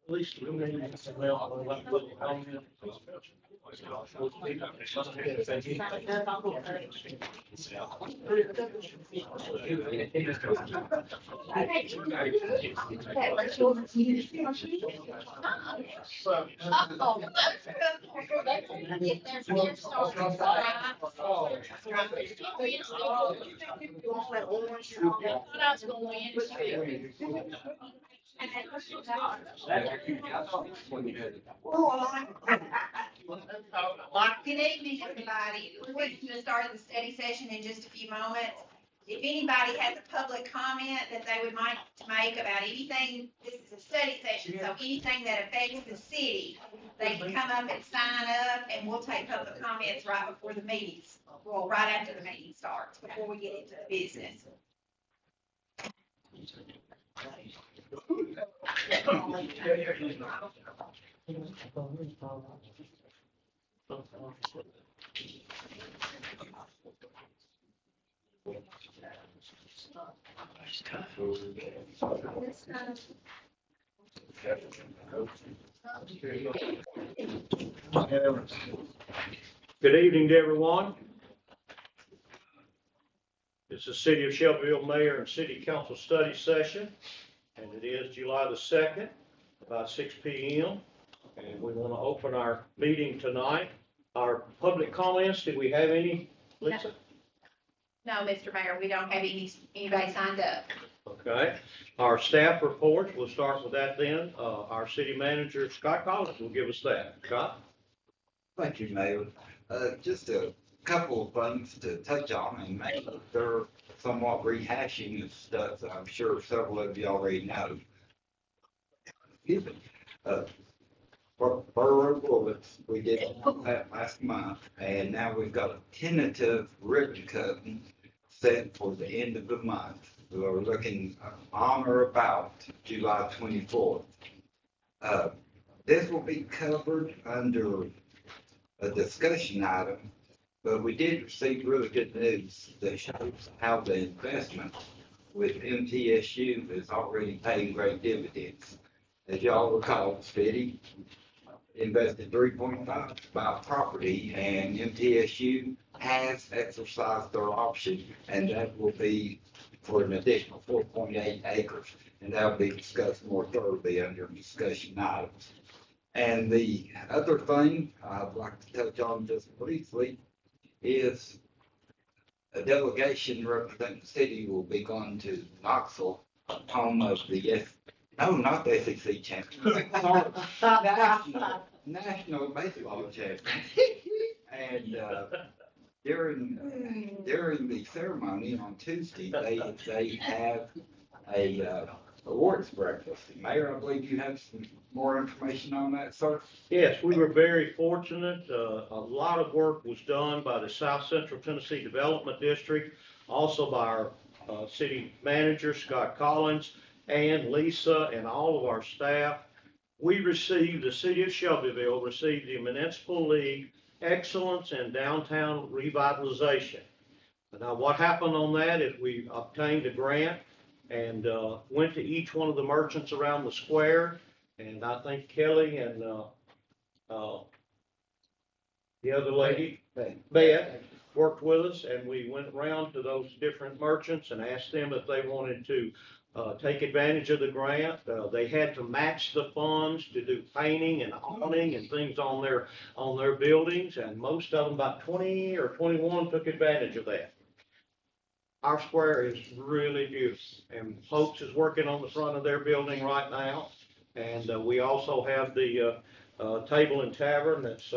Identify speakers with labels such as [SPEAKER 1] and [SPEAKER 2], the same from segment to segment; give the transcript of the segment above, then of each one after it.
[SPEAKER 1] At least we need some little comment.
[SPEAKER 2] Good evening, everybody. We're going to start the study session in just a few moments. If anybody has a public comment that they would like to make about anything, this is a study session, so anything that affects the city, they can come up and sign up, and we'll take public comments right before the meetings, well, right after the meeting starts, before we get into the business.
[SPEAKER 1] Good evening to everyone. It's the City of Shelbyville Mayor and City Council study session, and it is July the 2nd, about 6 p.m. And we want to open our meeting tonight. Our public comments, did we have any, Lisa?
[SPEAKER 2] No, Mr. Mayor, we don't have anybody signed up.
[SPEAKER 1] Okay. Our staff reports, we'll start with that then. Our city manager, Scott Collins, will give us that. Scott?
[SPEAKER 3] Thank you, Mayor. Just a couple of things to touch on, and maybe they're somewhat rehashing the stuff that I'm sure several of you already know. Excuse me. Borough bullets, we did that last month, and now we've got a tentative ribbon cutting set for the end of the month. We're looking on or about July 24th. This will be covered under a discussion item, but we did receive really good news that shows how the investment with MTSU is already paying great dividends. As y'all recall, the city invested 3.5 to buy property, and MTSU has exercised their option, and that will be for an additional 4.8 acres, and that will be discussed more thoroughly under discussion items. And the other thing I'd like to touch on just briefly is a delegation representing the city will be going to Knoxville, home of the not the SEC champion, national baseball champion. And during the ceremony on Tuesday, they have a awards breakfast. Mayor, I believe you have some more information on that, sir.
[SPEAKER 1] Yes, we were very fortunate. A lot of work was done by the South Central Tennessee Development District, also by our city manager, Scott Collins, and Lisa and all of our staff. The city of Shelbyville received the Municipal League Excellence in Downtown Revitalization. Now, what happened on that is we obtained a grant and went to each one of the merchants around the square, and I think Kelly and the other lady, Beth, worked with us, and we went around to those different merchants and asked them if they wanted to take advantage of the grant. They had to match the funds to do painting and awning and things on their buildings, and most of them, about 20 or 21, took advantage of that. Our square is really beautiful, and Folks is working on the front of their building right now, and we also have the Table and Tavern that's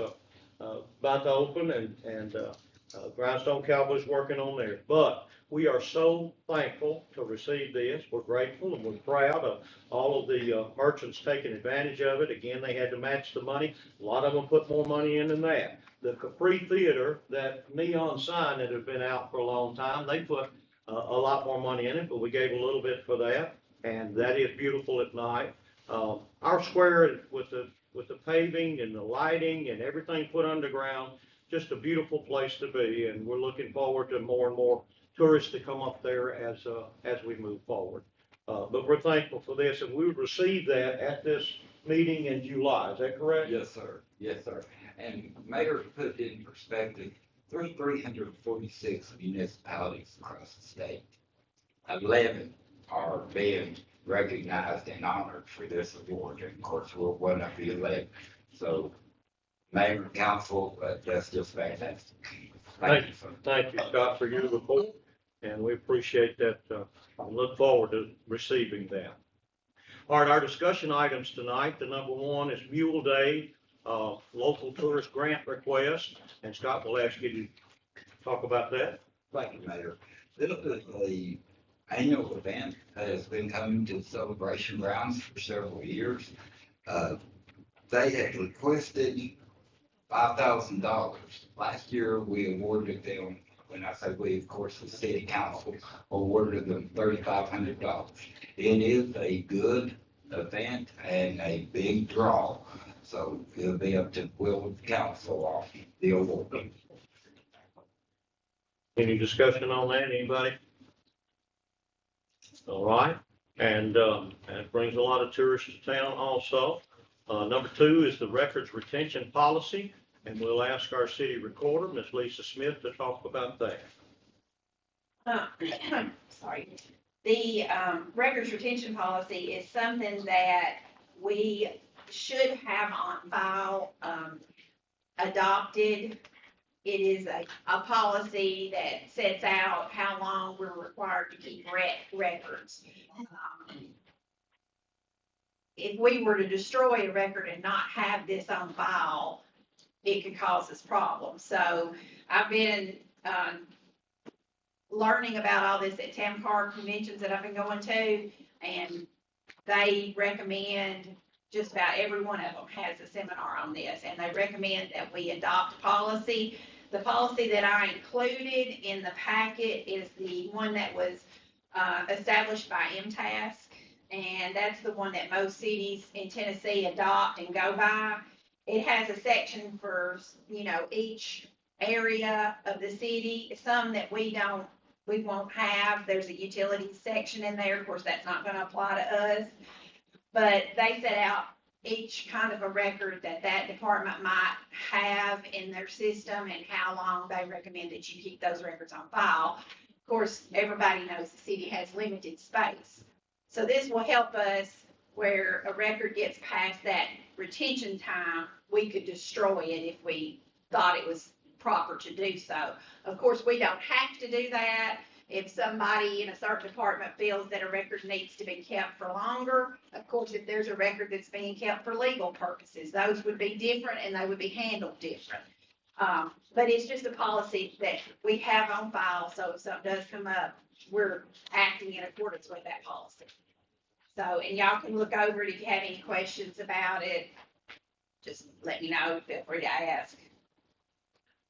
[SPEAKER 1] about to open, and Grindstone Cowboys working on theirs. But we are so thankful to receive this. We're grateful and we're proud of all of the merchants taking advantage of it. Again, they had to match the money. A lot of them put more money in than that. The Capri Theater, that neon sign that had been out for a long time, they put a lot more money in it, but we gave a little bit for that, and that is beautiful at night. Our square with the paving and the lighting and everything put underground, just a beautiful place to be, and we're looking forward to more and more tourists to come up there as we move forward. But we're thankful for this, and we received that at this meeting in July, is that correct?
[SPEAKER 3] Yes, sir. Yes, sir. And Mayor, to put it in perspective, there's 346 municipalities across the state. 11 are being recognized and honored for this award, and of course, we're one of the 11. So, Mayor and Council, that's just fantastic. Thank you, sir.
[SPEAKER 1] Thank you, Scott, for your report, and we appreciate that, and look forward to receiving that. All right, our discussion items tonight, the number one is Mule Day, local tourist grant request, and Scott will ask you to talk about that.
[SPEAKER 3] Thank you, Mayor. This is the annual event that has been coming to the celebration grounds for several years. They had requested $5,000. Last year, we awarded them, when I say we, of course, the city council awarded them $3,500. It is a good event and a big draw, so it'll be up to the will of the council on the award.
[SPEAKER 1] Any discussion on that, anybody? All right, and it brings a lot of tourists to town also. Number two is the records retention policy, and we'll ask our city recorder, Ms. Lisa Smith, to talk about that.
[SPEAKER 2] Sorry. The records retention policy is something that we should have on file, adopted. It is a policy that sets out how long we're required to keep records. If we were to destroy a record and not have this on file, it could cause us problems. So I've been learning about all this at TAMCAR conventions that I've been going to, and they recommend, just about every one of them has a seminar on this, and they recommend that we adopt policy. The policy that I included in the packet is the one that was established by MTASC, and that's the one that most cities in Tennessee adopt and go by. It has a section for, each area of the city, some that we won't have. There's a utilities section in there. Of course, that's not going to apply to us, but they set out each kind of a record that department might have in their system and how long they recommend that you keep those records on file. Of course, everybody knows the city has limited space. So this will help us where a record gets past that retention time, we could destroy it if we thought it was proper to do so. Of course, we don't have to do that. If somebody in a certain department feels that a record needs to be kept for longer, of course, if there's a record that's being kept for legal purposes, those would be different and they would be handled different. But it's just a policy that we have on file, so if something does come up, we're acting in accordance with that policy. So, and y'all can look over it if you have any questions about it. Just let me know, feel free to ask.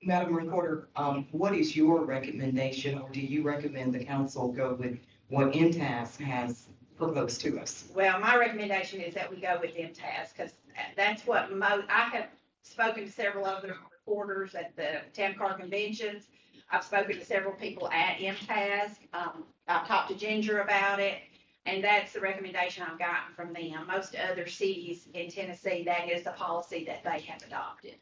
[SPEAKER 4] Madam Recorder, what is your recommendation, or do you recommend the council go with what MTASC has proposed to us?
[SPEAKER 2] Well, my recommendation is that we go with MTASC, because that's what I have spoken to several other reporters at the TAMCAR conventions. I've spoken to several people at MTASC. I've talked to Ginger about it, and that's the recommendation I've gotten from them. Most other cities in Tennessee, that is the policy that they have adopted.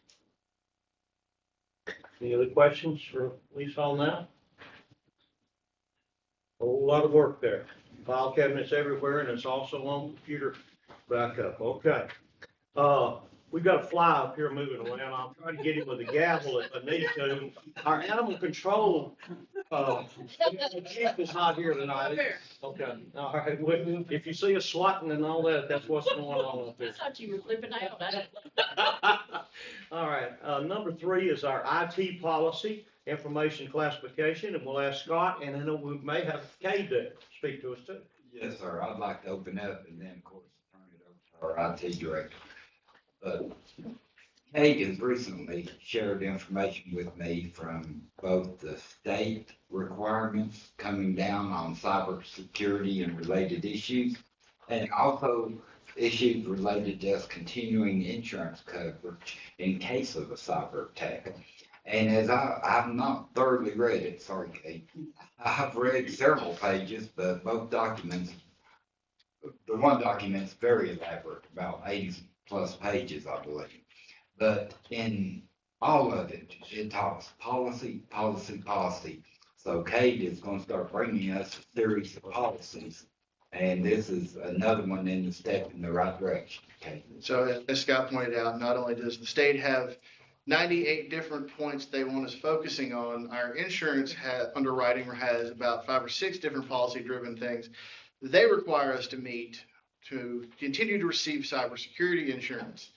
[SPEAKER 1] Any other questions for Lisa on that? A whole lot of work there. File cabinets everywhere, and it's also on computer backup. Okay. We've got a fly up here moving around. I'll try to get him with a gavel if I need to. Our animal control, chief is not here tonight. Okay, all right. Well, if you see us swatting and all that, that's what's going on up there.
[SPEAKER 5] I thought you were flipping out.
[SPEAKER 1] All right, number three is our IT policy, information classification, and we'll ask Scott, and then we may have Kay to speak to us too.
[SPEAKER 3] Yes, sir. I'd like to open up and then, of course, turn it over to our IT director. But Kate has recently shared information with me from both the state requirements coming down on cybersecurity and related issues, and also issues related to us continuing insurance coverage in case of a cyber attack. And as I've not thoroughly read it, sorry, Kate, I've read several pages, but both documents the one document's very elaborate, about 80+ pages, I believe. But in all of it, it talks policy, policy, policy. So Kate is gonna start bringing us a series of policies. And this is another one in the step in the right direction, Kate.
[SPEAKER 6] So as Scott pointed out, not only does the state have 98 different points they want us focusing on, our insurance underwriting has about 5 or 6 different policy-driven things they require us to meet to continue to receive cybersecurity insurance.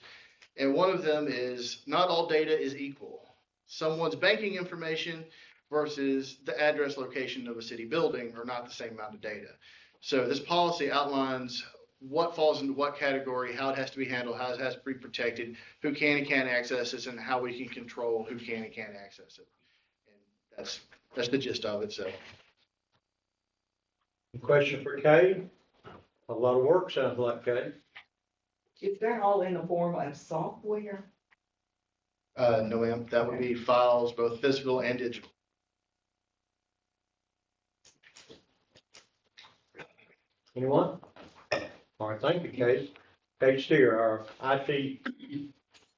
[SPEAKER 6] And one of them is not all data is equal. Someone's banking information versus the address location of a city building are not the same amount of data. So this policy outlines what falls into what category, how it has to be handled, how it has to be protected, who can and can't access this, and how we can control who can and can't access it. And that's the gist of it. So,
[SPEAKER 1] Question for Kay? A lot of work, sounds like, Kay.
[SPEAKER 4] Is that all in the form of software?
[SPEAKER 6] no, ma'am, that would be files, both physical and digital.
[SPEAKER 1] Anyone? All right, thank you, Kate. Kate Steer, our IT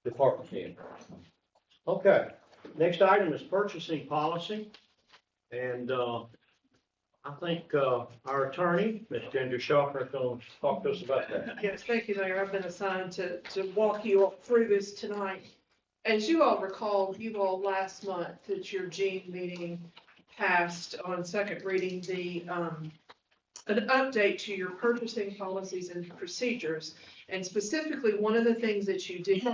[SPEAKER 1] department head. Okay, next item is purchasing policy. And I think our attorney, Ms. Ginger Schaffner, is going to talk to us about that.
[SPEAKER 7] Yes, thank you, Mayor. I've been assigned to walk you all through this tonight. As you all recall, you all last month at your June meeting passed on second reading an update to your purchasing policies and procedures. And specifically, one of the things that you did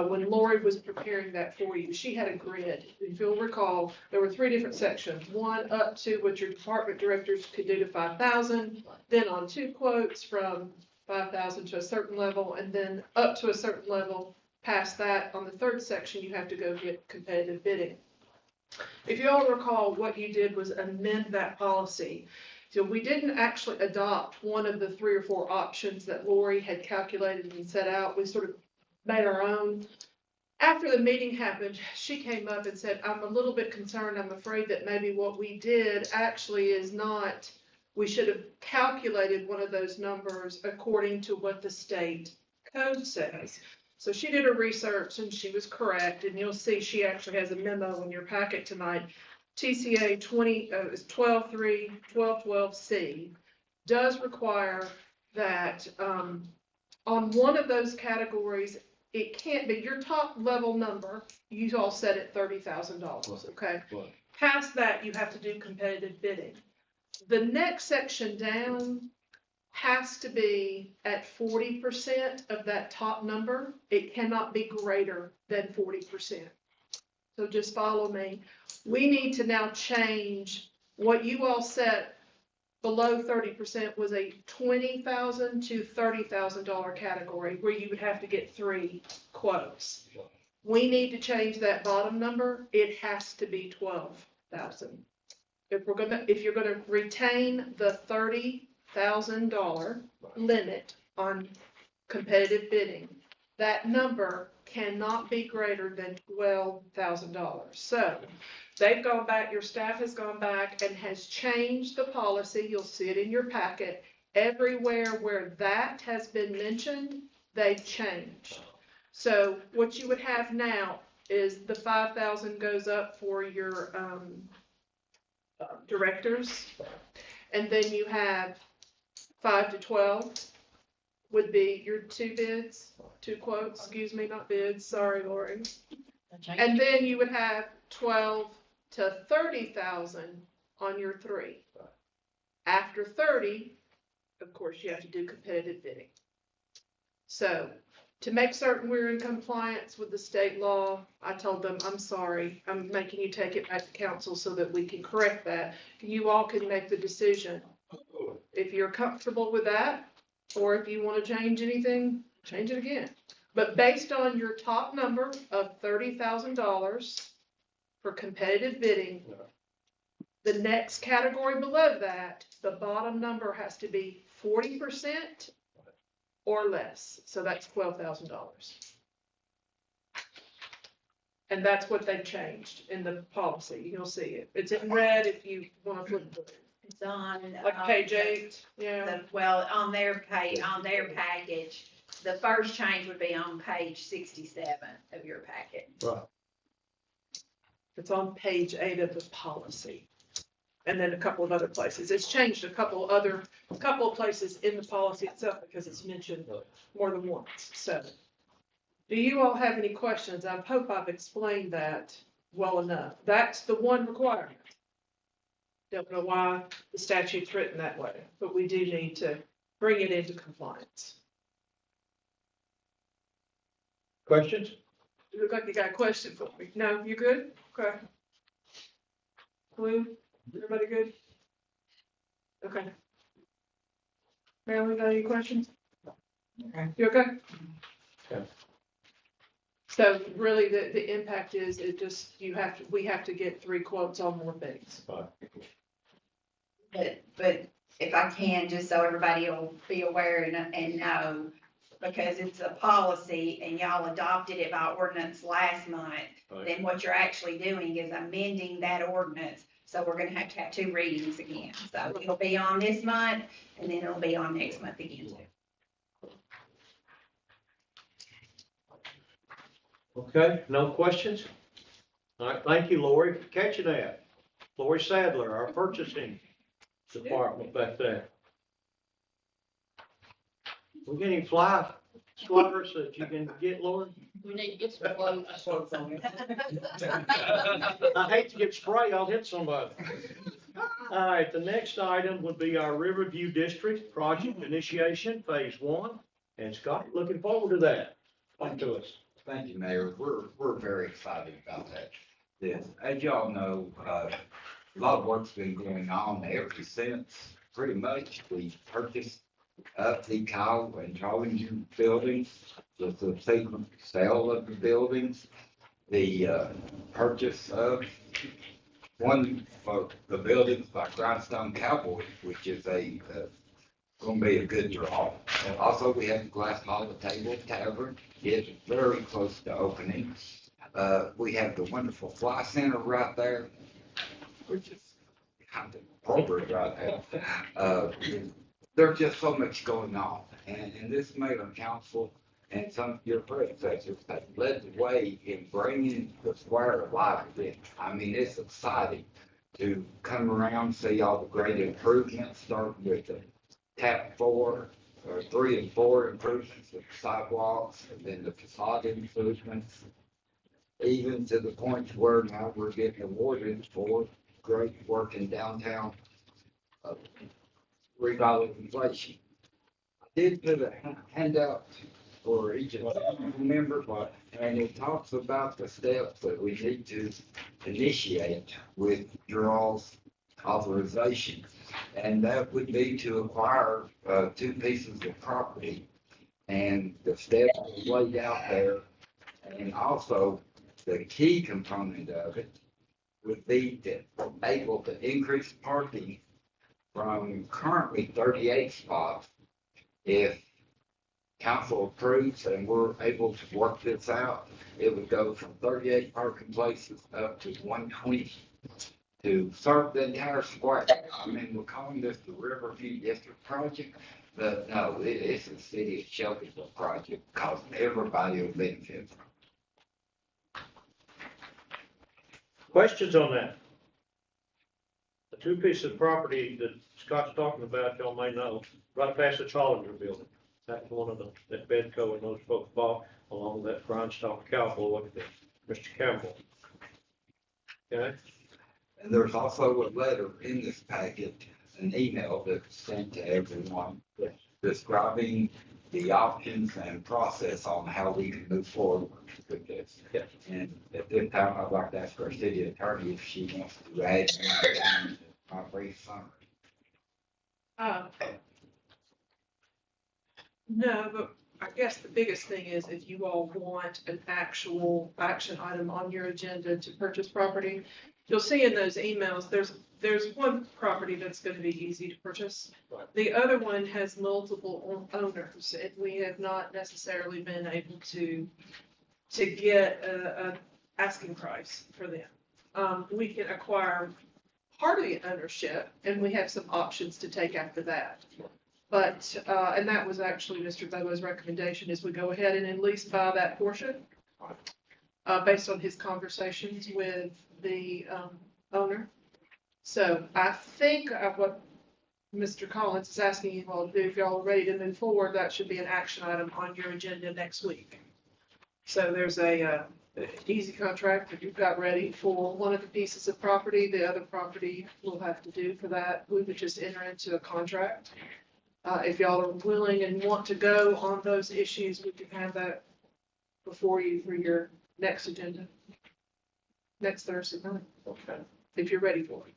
[SPEAKER 7] when Lori was preparing that for you, she had a grid. If you'll recall, there were 3 different sections. One up to what your department directors could do to 5,000, then on 2 quotes from 5,000 to a certain level, and then up to a certain level. Past that, on the 3rd section, you have to go get competitive bidding. If you all recall, what you did was amend that policy. So we didn't actually adopt one of the 3 or 4 options that Lori had calculated and set out. We sort of made our own. After the meeting happened, she came up and said, I'm a little bit concerned. I'm afraid that maybe what we did actually is not, we should have calculated one of those numbers according to what the state code says. So she did her research and she was correct. And you'll see she actually has a memo in your packet tonight. TCA 12.3, 12.12C does require that on one of those categories, it can't be your top level number. You all set at $30,000. Okay. Past that, you have to do competitive bidding. The next section down has to be at 40% of that top number. It cannot be greater than 40%. So just follow me. We need to now change what you all set below 30% was a $20,000 to $30,000 category where you would have to get 3 quotes. We need to change that bottom number. It has to be 12,000. If you're gonna retain the $30,000 limit on competitive bidding, that number cannot be greater than $12,000. So they've gone back, your staff has gone back and has changed the policy. You'll see it in your packet. Everywhere where that has been mentioned, they've changed. So what you would have now is the 5,000 goes up for your directors. And then you have 5 to 12 would be your 2 bids, 2 quotes, excuse me, not bids. Sorry, Lori. And then you would have 12 to 30,000 on your 3. After 30, of course, you have to do competitive bidding. So to make certain we're in compliance with the state law, I told them, I'm sorry, I'm making you take it back to council so that we can correct that. You all can make the decision. If you're comfortable with that, or if you want to change anything, change it again. But based on your top number of $30,000 for competitive bidding, the next category below that, the bottom number has to be 40% or less. So that's $12,000. And that's what they've changed in the policy. You'll see it. It's in red if you want to flip through.
[SPEAKER 2] It's on.
[SPEAKER 7] Like page 8, yeah.
[SPEAKER 2] Well, on their package, the first change would be on page 67 of your packet.
[SPEAKER 1] Right.
[SPEAKER 7] It's on page 8 of the policy. And then a couple of other places. It's changed a couple of places in the policy itself because it's mentioned more than once. So, do you all have any questions? I hope I've explained that well enough. That's the one requirement. Don't know why the statute's written that way, but we do need to bring it into compliance.
[SPEAKER 1] Questions?
[SPEAKER 7] You look like you got a question for me. No, you good? Okay. Blue, everybody good? Okay. Marilyn, got any questions?
[SPEAKER 4] Okay.
[SPEAKER 7] You okay?
[SPEAKER 1] Okay.
[SPEAKER 7] So really, the impact is we have to get 3 quotes on more things.
[SPEAKER 2] But if I can, just so everybody will be aware and know, because it's a policy and y'all adopted it by ordinance last month,
[SPEAKER 1] Right.
[SPEAKER 2] then what you're actually doing is amending that ordinance. So we're gonna have to have 2 readings again. So it'll be on this month and then it'll be on next month again too.
[SPEAKER 1] Okay, no questions? All right, thank you, Lori, for catching that. Lori Sadler, our purchasing department back there. We can even fly swatters that you can get, Lori.
[SPEAKER 5] We need to get some clothes.
[SPEAKER 1] I hate to get sprayed, I'll hit somebody. All right, the next item would be our Riverview District Project Initiation, Phase 1. And Scott, looking forward to that. Talk to us.
[SPEAKER 3] Thank you, Mayor. We're very excited about that. This, as y'all know, a lot of work's been going on ever since pretty much we purchased up the Kyle and Charlie buildings, the subsequent sale of the buildings, the purchase of one of the buildings by Grindstone Cowboy, which is going to be a good draw. And also, we have the Glass Hollow Table Tavern. It's very close to opening. We have the wonderful Fly Center right there, which is kind of appropriate right there. There's just so much going on. And this mayor and council and some of your predecessors have led the way in bringing the square alive again. I mean, it's exciting to come around, see all the great improvements, starting with the tap 4 or 3 and 4 improvements, the sidewalks, and then the facade improvements, even to the point where now we're getting awarded for great work in downtown revitalization. I did put a handout for each of the members, and it talks about the steps that we need to initiate with draws authorization. And that would be to acquire 2 pieces of property. And the steps are laid out there. And also, the key component of it would be to able to increase parking from currently 38 spots. If council approves and we're able to work this out, it would go from 38 parking places up to 120 to serve the entire square. I mean, we're calling this the Riverview District Project, but no, it's a city of Shelbyville project because everybody will benefit from it.
[SPEAKER 1] Questions on that? The 2 pieces of property that Scott's talking about, y'all may know, right past the Challenger building. That's one of them that Bedco and those folks bought along that Grindstone Cowboy, Mr. Campbell. Okay?
[SPEAKER 3] And there's also a letter in this packet, an email that's sent to everyone describing the options and process on how we can move forward with this.
[SPEAKER 1] Yeah.
[SPEAKER 3] And at this time, I'd like to ask our city attorney if she wants to add anything to my brief summary.
[SPEAKER 7] No, but I guess the biggest thing is if you all want an actual action item on your agenda to purchase property, you'll see in those emails, there's one property that's going to be easy to purchase.
[SPEAKER 1] Right.
[SPEAKER 7] The other one has multiple owners, and we have not necessarily been able to get a asking price for them. We can acquire part of the ownership, and we have some options to take after that. But, and that was actually Mr. Bobo's recommendation, is we go ahead and at least buy that portion, based on his conversations with the, owner. So I think what Mr. Collins is asking you all to do, if y'all are ready to move forward, that should be an action item on your agenda next week. So there's a easy contract that you've got ready for one of the pieces of property. The other property we'll have to do for that. We would just enter into a contract. If y'all are willing and want to go on those issues, we can have that before you for your next agenda. Next Thursday night,
[SPEAKER 1] Okay.
[SPEAKER 7] if you're ready for it.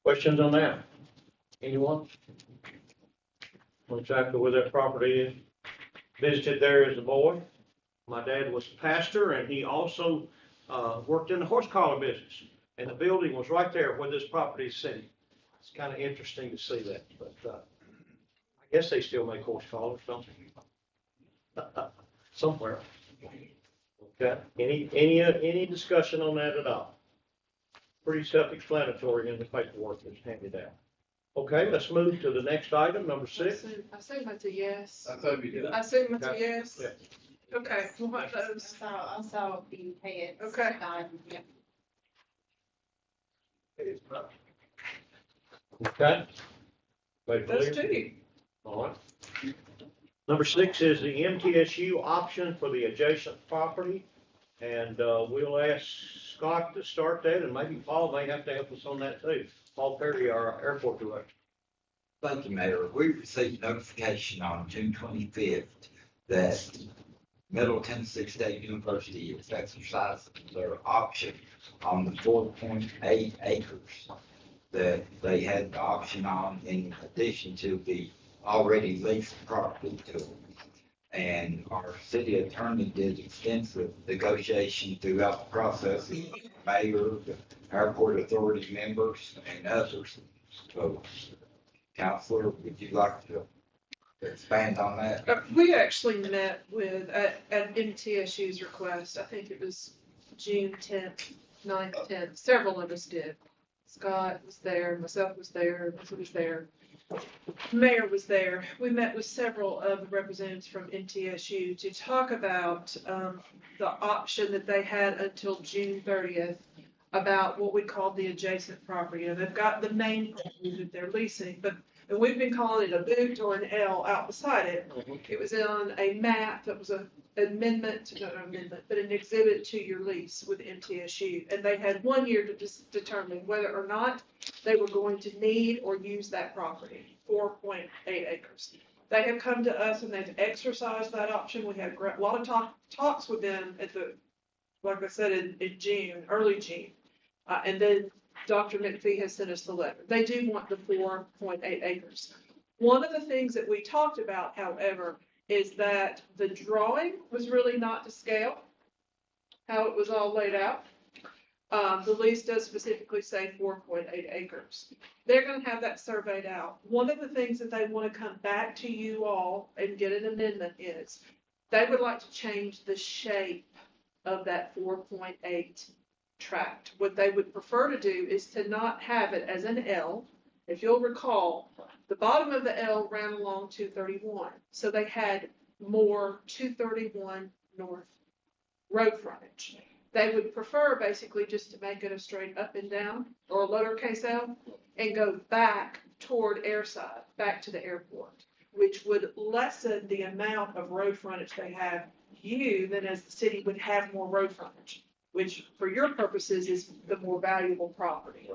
[SPEAKER 1] Questions on that? Anyone? Know exactly where that property is? Visited there as a boy. My dad was a pastor, and he also worked in the horse collar business. And the building was right there where this property is sitting. It's kind of interesting to see that, but I guess they still make horse collars, don't they? Somewhere. Okay. Any discussion on that at all? Pretty self-explanatory in the paperwork that's handed out. Okay, let's move to the next item, number 6.
[SPEAKER 7] I assume that's a yes.
[SPEAKER 6] I thought we did.
[SPEAKER 7] I assume that's a
[SPEAKER 1] Okay.
[SPEAKER 7] yes.
[SPEAKER 1] Yeah.
[SPEAKER 7] Okay, we'll have those.
[SPEAKER 5] I saw the heads.
[SPEAKER 7] Okay.
[SPEAKER 5] Yep.
[SPEAKER 1] Okay. Wait for
[SPEAKER 7] Those
[SPEAKER 1] it.
[SPEAKER 7] two.
[SPEAKER 1] All right. Number 6 is the MTSU option for the adjacent property. And we'll ask Scott to start that, and maybe Paul may have to help us on that too. Paul Perry, our airport director.
[SPEAKER 3] Thank you, Mayor. We received notification on June 25th that Middle Tennessee State University is exercising their option on the 4.8 acres that they had the option on in addition to the already leased property to them. And our city attorney did extensive negotiation throughout the process, with the mayor, the airport authority members, and others. So, Counselor, would you like to expand on that?
[SPEAKER 7] We actually met with, at MTSU's request, I think it was June 10th, 9th, 10th, several of us did. Scott was there, myself was there, Melissa was there, Mayor was there. We met with several of the representatives from MTSU to talk about the option that they had until June 30th about what we call the adjacent property. And they've got the main property that they're leasing, but and we've been calling it a boot or an L out beside it. It was on a map that was an amendment, not an amendment, but an exhibit to your lease with MTSU. And they had 1 year to determine whether or not they were going to need or use that property, 4.8 acres. They have come to us and they've exercised that option. We had a lot of talks with them at the, like I said, in June, early June. And then Dr. McPhee has sent us the letter. They do want the 4.8 acres. One of the things that we talked about, however, is that the drawing was really not to scale, how it was all laid out. The lease does specifically say 4.8 acres. They're going to have that surveyed out. One of the things that they want to come back to you all and get an amendment is they would like to change the shape of that 4.8 tract. What they would prefer to do is to not have it as an L. If you'll recall, the bottom of the L ran along 231. So they had more 231 north road frontage. They would prefer basically just to make it a straight up and down or a lowercase L and go back toward airside, back to the airport, which would lessen the amount of road frontage they have you than as the city would have more road frontage, which for your purposes is the more valuable property.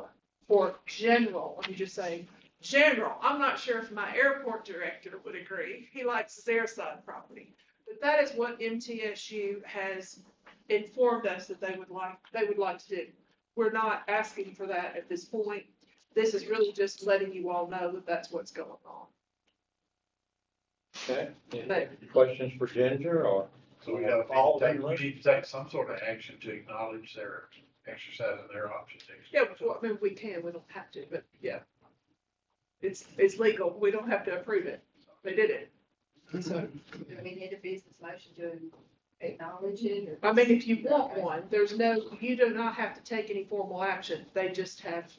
[SPEAKER 7] For general, let me just say, general, I'm not sure if my airport director would agree. He likes his airside property. But that is what MTSU has informed us that they would like to do. We're not asking for that at this point. This is really just letting you all know that that's what's going on.
[SPEAKER 1] Okay. Any questions for Ginger or?
[SPEAKER 8] So we gotta
[SPEAKER 1] Paul,
[SPEAKER 8] we need to take some sort of action to acknowledge their exercising their option.
[SPEAKER 7] Yeah, well, I mean, we can, we don't have to, but yeah. It's legal. We don't have to approve it. They did it. So,
[SPEAKER 5] Do we need a business motion to acknowledge it or?
[SPEAKER 7] I mean, if you want one, you do not have to take any formal action. They just have,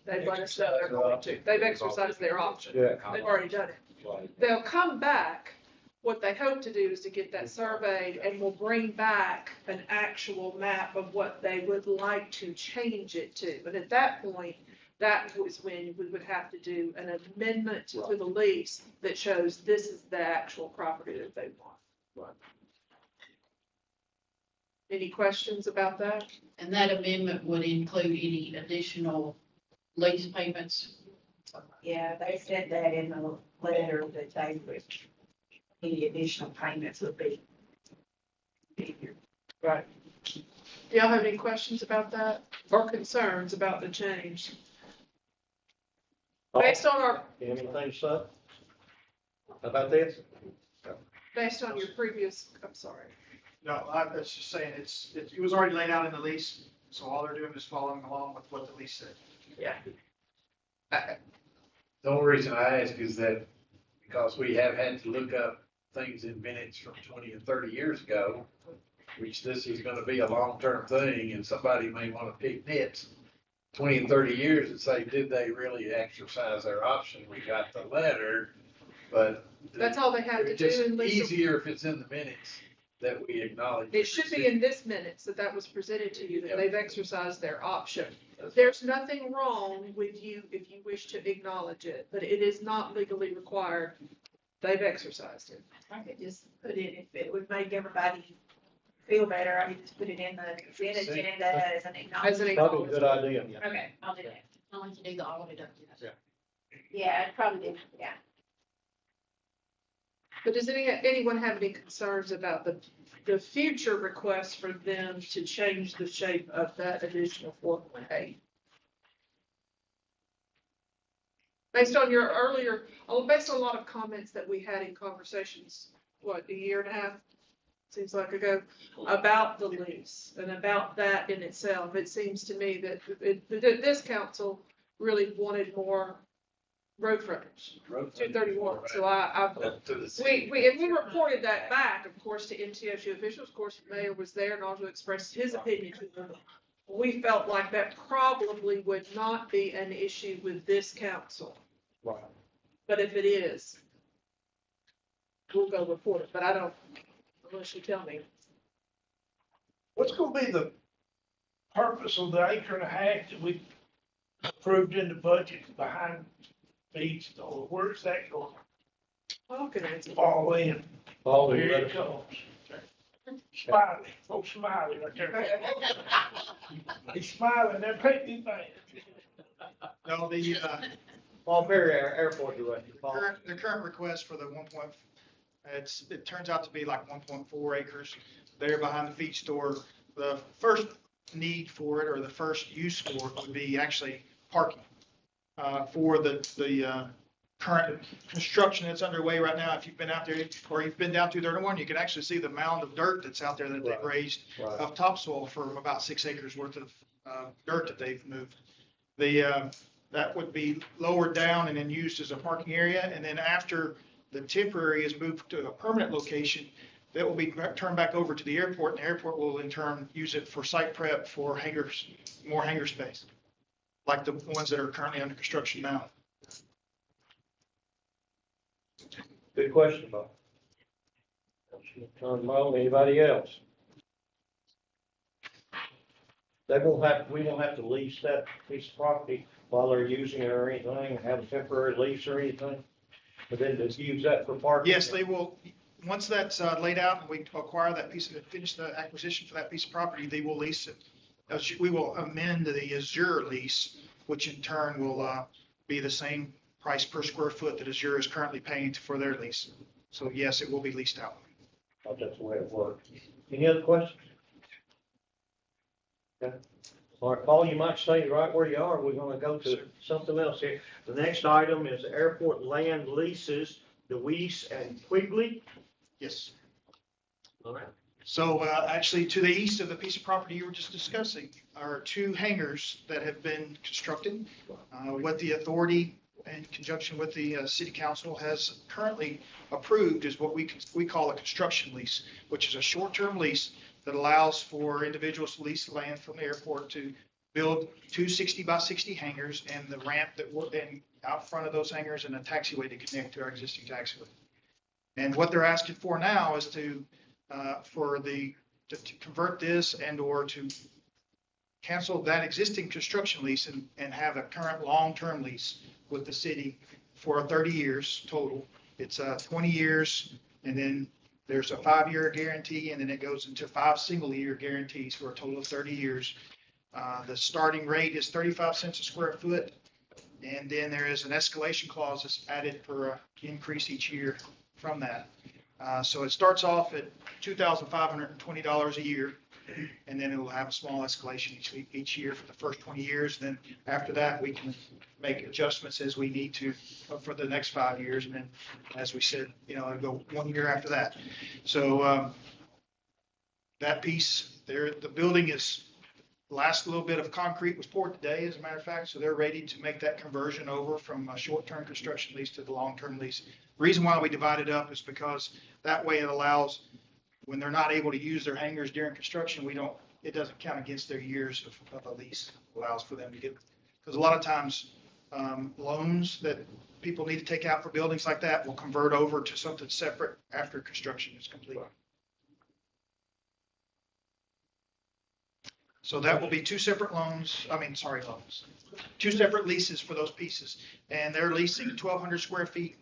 [SPEAKER 7] they've let us know they're going to. They've exercised their option.
[SPEAKER 1] Yeah.
[SPEAKER 7] They've already done it. They'll come back. What they hope to do is to get that surveyed and we'll bring back an actual map of what they would like to change it to. And at that point, that was when we would have to do an amendment to the lease that shows this is the actual property that they want. Any questions about that?
[SPEAKER 9] And that amendment would include any additional lease payments?
[SPEAKER 2] Yeah, they said that in the letter that they would, any additional payments would be.
[SPEAKER 7] Right. Do y'all have any questions about that or concerns about the change? Based on our,
[SPEAKER 1] Anything, son? About this?
[SPEAKER 7] based on your previous, I'm sorry.
[SPEAKER 10] No, I was just saying, it was already laid out in the lease, so all they're doing is following along with what the lease said.
[SPEAKER 7] Yeah.
[SPEAKER 8] The only reason I ask is that because we have had to look up things in minutes from 20 and 30 years ago, which this is gonna be a long-term thing, and somebody may wanna pick nits 20 and 30 years and say, did they really exercise their option? We got the letter, but.
[SPEAKER 7] That's all they have to
[SPEAKER 8] It's
[SPEAKER 7] do.
[SPEAKER 8] just
[SPEAKER 7] and lease-
[SPEAKER 8] easier if it's in the minutes that we acknowledge.
[SPEAKER 7] It should be in this minutes that was presented to you, that they've exercised their option. There's nothing wrong with you if you wish to acknowledge it, but it is not legally required. They've exercised it.
[SPEAKER 2] I could just put it, if it would make everybody feel better, I could just put it in the consent agenda as an
[SPEAKER 7] As an
[SPEAKER 2] acknowledgement.
[SPEAKER 1] Probably a good idea.
[SPEAKER 2] Okay, I'll do that.
[SPEAKER 9] I want you to do the audit of it.
[SPEAKER 2] Yeah, I'd probably do, yeah.
[SPEAKER 7] But does anyone have any concerns about the future request for them to change the shape of that additional 4.8? Based on your earlier, based on a lot of comments that we had in conversations, a year and a half, seems like ago, about the lease and about that in itself, it seems to me that this council really wanted more road frontage, 231. So we reported that back, of course, to MTSU officials. Of course, the mayor was there and also expressed his opinion to them. We felt like that probably would not be an issue with this council.
[SPEAKER 1] Right.
[SPEAKER 7] But if it is, we'll go report it, but I don't, unless you tell me.
[SPEAKER 11] What's gonna be the purpose of the acre and a half that we approved in the budget behind Feed Store? Where's that going
[SPEAKER 7] I'll can answer.
[SPEAKER 11] to fall in?
[SPEAKER 1] All the
[SPEAKER 11] Here it
[SPEAKER 1] letters.
[SPEAKER 11] comes. Smiley, oh Smiley right there. He's smiling, they're painting his man.
[SPEAKER 10] No, the,
[SPEAKER 1] Paul Perry, our airport director. Paul.
[SPEAKER 10] the current request for the it turns out to be like 1.4 acres there behind the feed store. The first need for it, or the first use for it, would be actually parking. For the current construction that's underway right now. If you've been out there or you've been down 231, you can actually see the mound of dirt that's out there that they've raised
[SPEAKER 1] Right.
[SPEAKER 10] of topsoil for about 6 acres worth of dirt that they've moved. That would be lowered down and then used as a parking area. And then after the temporary is moved to a permanent location, that will be turned back over to the airport, and the airport will in turn use it for site prep for hangars, more hangar space, like the ones that are currently under construction now.
[SPEAKER 1] Good question, Bob. Turn Mo, anybody else? We won't have to lease that piece of property while they're using it or anything, have a temporary lease or anything? But then just use that for parking?
[SPEAKER 10] Yes, they will, once that's laid out and we acquire that finish the acquisition for that piece of property, they will lease it. We will amend the Azure lease, which in turn will be the same price per square foot that Azure is currently paying for their lease. So yes, it will be leased out.
[SPEAKER 1] Thought that's the way it works. Any other questions? Okay. All right, Paul, you might stay right where you are. We're gonna go to something else here. The next item is airport land leases, DeWeese and Quigley.
[SPEAKER 10] Yes.
[SPEAKER 1] All right.
[SPEAKER 10] So actually, to the east of the piece of property you were just discussing are 2 hangars that have been constructed. What the authority in conjunction with the city council, has currently approved is what we call a construction lease, which is a short-term lease that allows for individuals to lease land from the airport to build two 60 by 60 hangars and the ramp that we're in out front of those hangars and a taxiway to connect to our existing taxiway. And what they're asking for now is to convert this and or to cancel that existing construction lease and have a current long-term lease with the city for 30 years total. It's 20 years, and then there's a 5-year guarantee, and then it goes into 5 single-year guarantees for a total of 30 years. The starting rate is 35 cents a square foot, and then there is an escalation clause that's added for increase each year from that. So it starts off at $2,520 a year, and then it will have a small escalation each year for the first 20 years. Then after that, we can make adjustments as we need to for the next 5 years. And then, as we said, it'll go 1 year after that. So that piece there, the building last little bit of concrete was poured today, as a matter of fact. So they're ready to make that conversion over from a short-term construction lease to the long-term lease. The reason why we divide it up is because that way it allows, when they're not able to use their hangars during construction, it doesn't count against their years of a lease. It allows for them to get, because a lot of times loans that people need to take out for buildings like that will convert over to something separate after construction is complete. So that will be two separate loans, two separate leases for those pieces. And they're leasing 1,200 square feet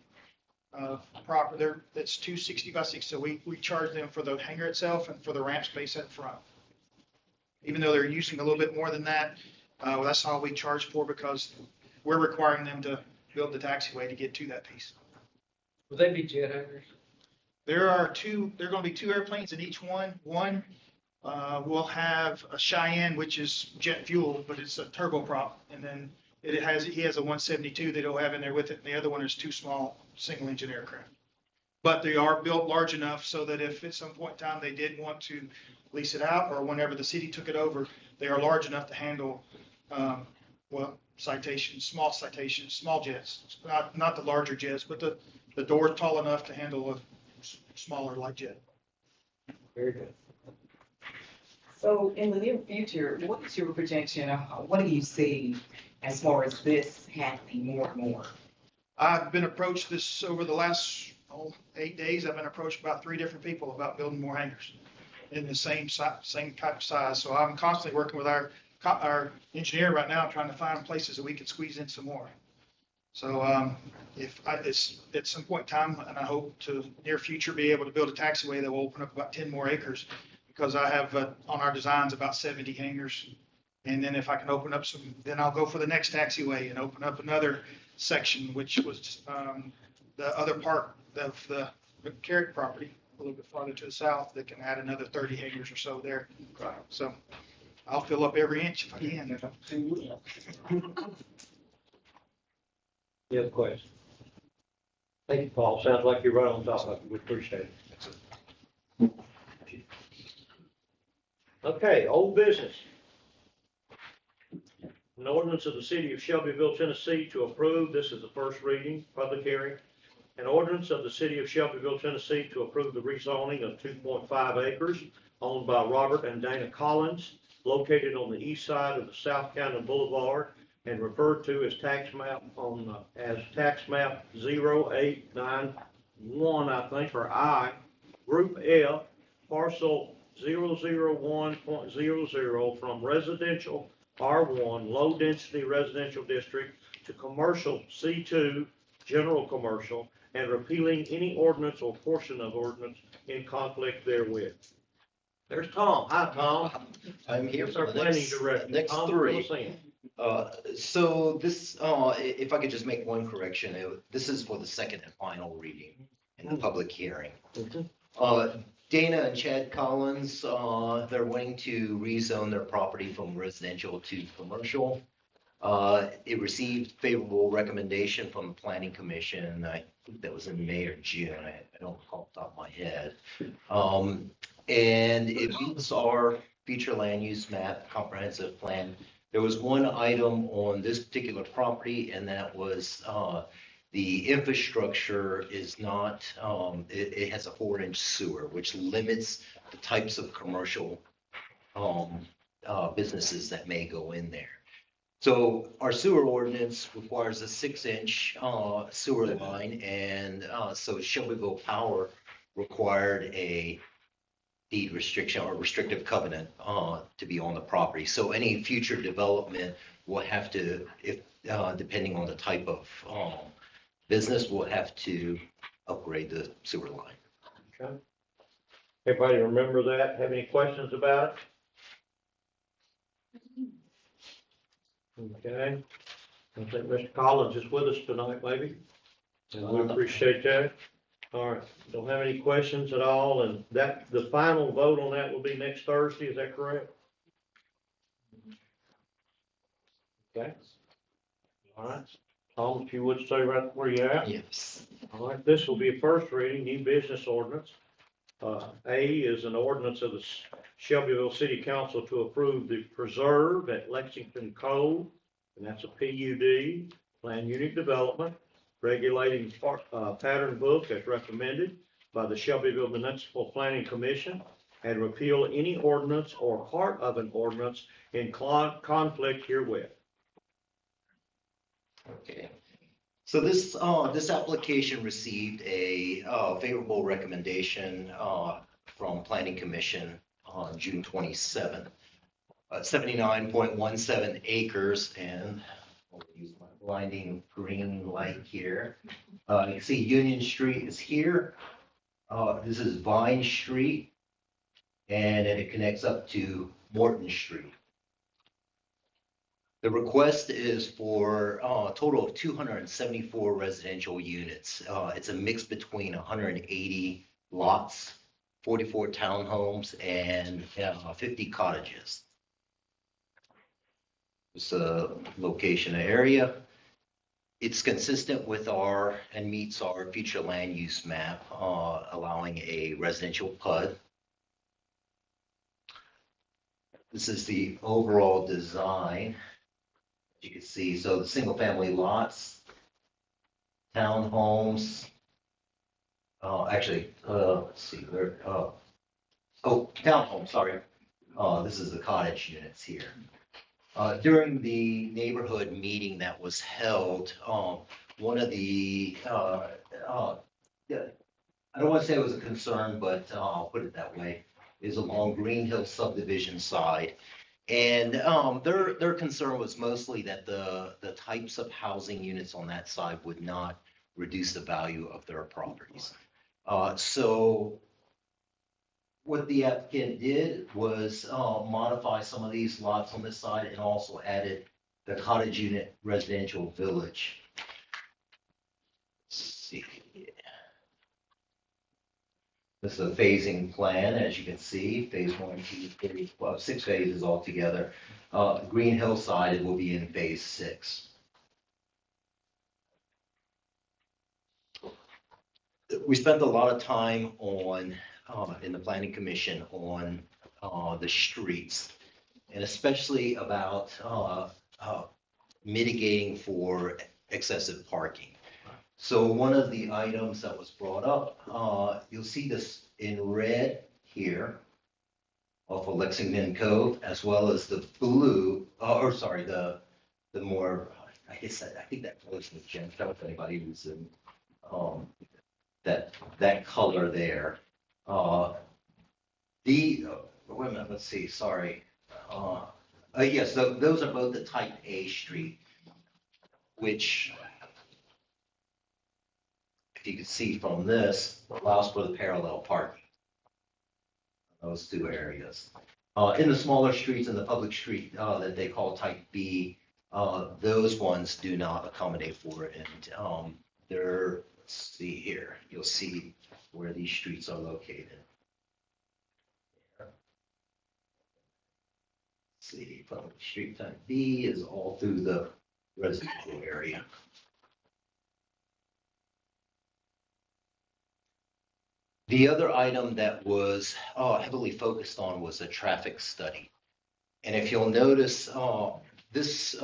[SPEAKER 10] of property. That's 260 by 60. So we charge them for the hangar itself and for the ramp space at front. Even though they're using a little bit more than that, that's all we charge for, because we're requiring them to build the taxiway to get to that piece.
[SPEAKER 12] Will they be jet hangars?
[SPEAKER 10] There are going to be 2 airplanes in each one. One will have a Cheyenne, which is jet fuel, but it's a turboprop. And then he has a 172 that he'll have in there with it. And the other one is 2 small single engine aircraft. But they are built large enough so that if at some point in time they did want to lease it out, or whenever the city took it over, they are large enough to handle, small jets, not the larger jets, but the door is tall enough to handle a smaller light jet.
[SPEAKER 12] Very good.
[SPEAKER 4] So in the near future, what is your projection? What do you see as far as this happening more and more?
[SPEAKER 10] I've been approached over the last 8 days. I've been approached about 3 different people about building more hangars in the same type of size. So I'm constantly working with our engineer right now, trying to find places that we can squeeze in some more. So it's at some point in time, and I hope to near future be able to build a taxiway that will open up about 10 more acres, because I have on our designs about 70 hangars. And then if I can open up then I'll go for the next taxiway and open up another section, which was the other part of the Carrick property, a little bit farther to the south, that can add another 30 hangars or so there. So I'll fill up every inch if I can.
[SPEAKER 12] You have a question? Thank you, Paul. Sounds like you're right on top of it. We appreciate it.
[SPEAKER 1] Okay, old business. An ordinance of the city of Shelbyville, Tennessee to approve, this is the first reading, public hearing. An ordinance of the city of Shelbyville, Tennessee to approve the rezoning of 2.5 acres owned by Robert and Dana Collins, located on the east side of the South County Boulevard and referred to as tax map 0891, I think, or I, Group F, parcel 001.00 from residential R1, low density residential district, to commercial C2, general commercial, and repealing any ordinance or portion of ordinance in conflict therewith. There's Tom. Hi, Tom.
[SPEAKER 13] I'm here
[SPEAKER 1] Here's
[SPEAKER 13] for
[SPEAKER 1] our
[SPEAKER 13] the
[SPEAKER 1] planning director.
[SPEAKER 13] next
[SPEAKER 1] Tom,
[SPEAKER 13] 3.
[SPEAKER 1] fill us in.
[SPEAKER 13] So this, if I could just make one correction, this is for the second and final reading in the public hearing. Dana and Chad Collins, they're wanting to rezone their property from residential to commercial. It received favorable recommendation from the Planning Commission. I think that was in May or June. I don't recall off the top of my head. And it meets our future land use map comprehensive plan There was one item on this particular property, and that was, the infrastructure is not, it has a 4-inch sewer, which limits the types of commercial, businesses that may go in there. So our sewer ordinance requires a 6-inch, sewer line, and, so Shelbyville Power required a deed restriction or restrictive covenant, to be on the property. So any future development will have to, if, depending on the type of, business, will have to upgrade the sewer line.
[SPEAKER 12] Okay. Everybody remember that? Have any questions about it? Okay. I think Mr. Collins is with us tonight, maybe, and we appreciate that. All right, don't have any questions at all, and that, the final vote on that will be next Thursday, is that correct? Okay. All right, Tom, if you would stay right where you're at.
[SPEAKER 13] Yes.
[SPEAKER 12] All right, this will be a first reading, new business ordinance. A is an ordinance of the Shelbyville City Council to approve the preserve at Lexington Cove, and that's a PUD, plan unit development, regulating pattern book as recommended by the Shelbyville Municipal Planning Commission, and repeal any ordinance or part of an ordinance in conflict herewith.
[SPEAKER 13] Okay. So this, this application received a, favorable recommendation, from Planning Commission on June 27th. 79.17 acres, and I'll use my blinding green light here. You can see Union Street is here. This is Vine Street, and then it connects up to Morton Street. The request is for a total of 274 residential units. It's a mix between 180 lots, 44 townhomes, and 50 cottages. It's a location area. It's consistent with our, and meets our future land use map, allowing a residential PUD. This is the overall design. You can see, so the single family lots, townhomes, actually, let's see, where, townhomes, sorry. This is the cottage units here. During the neighborhood meeting that was held, one of the, I don't want to say it was a concern, but I'll put it that way, is along Green Hill subdivision side. And their concern was mostly that the types of housing units on that side would not reduce the value of their properties. So what the applicant did was modify some of these lots on this side and also added the cottage unit residential village. Let's see. This is a phasing plan, as you can see, phase 1, 2, 3, well, 6 phases altogether. Green Hill side will be in phase 6. We spent a lot of time on, in the Planning Commission, on the streets, and especially about mitigating for excessive parking. So one of the items that was brought up, you'll see this in red here off of Lexington Cove, as well as the blue, the more, I think that goes magenta, if anybody who's in that color there. Wait a minute, let's see, sorry. Yes, so those are both the type A street, which, if you can see from this, allows for the parallel parking. Those two areas. In the smaller streets, in the public street that they call type B, those ones do not accommodate for it. And they're, let's see here, you'll see where these streets are located. Let's see, public street type B is all through the residential area. The other item that was heavily focused on was a traffic study. And if you'll notice, this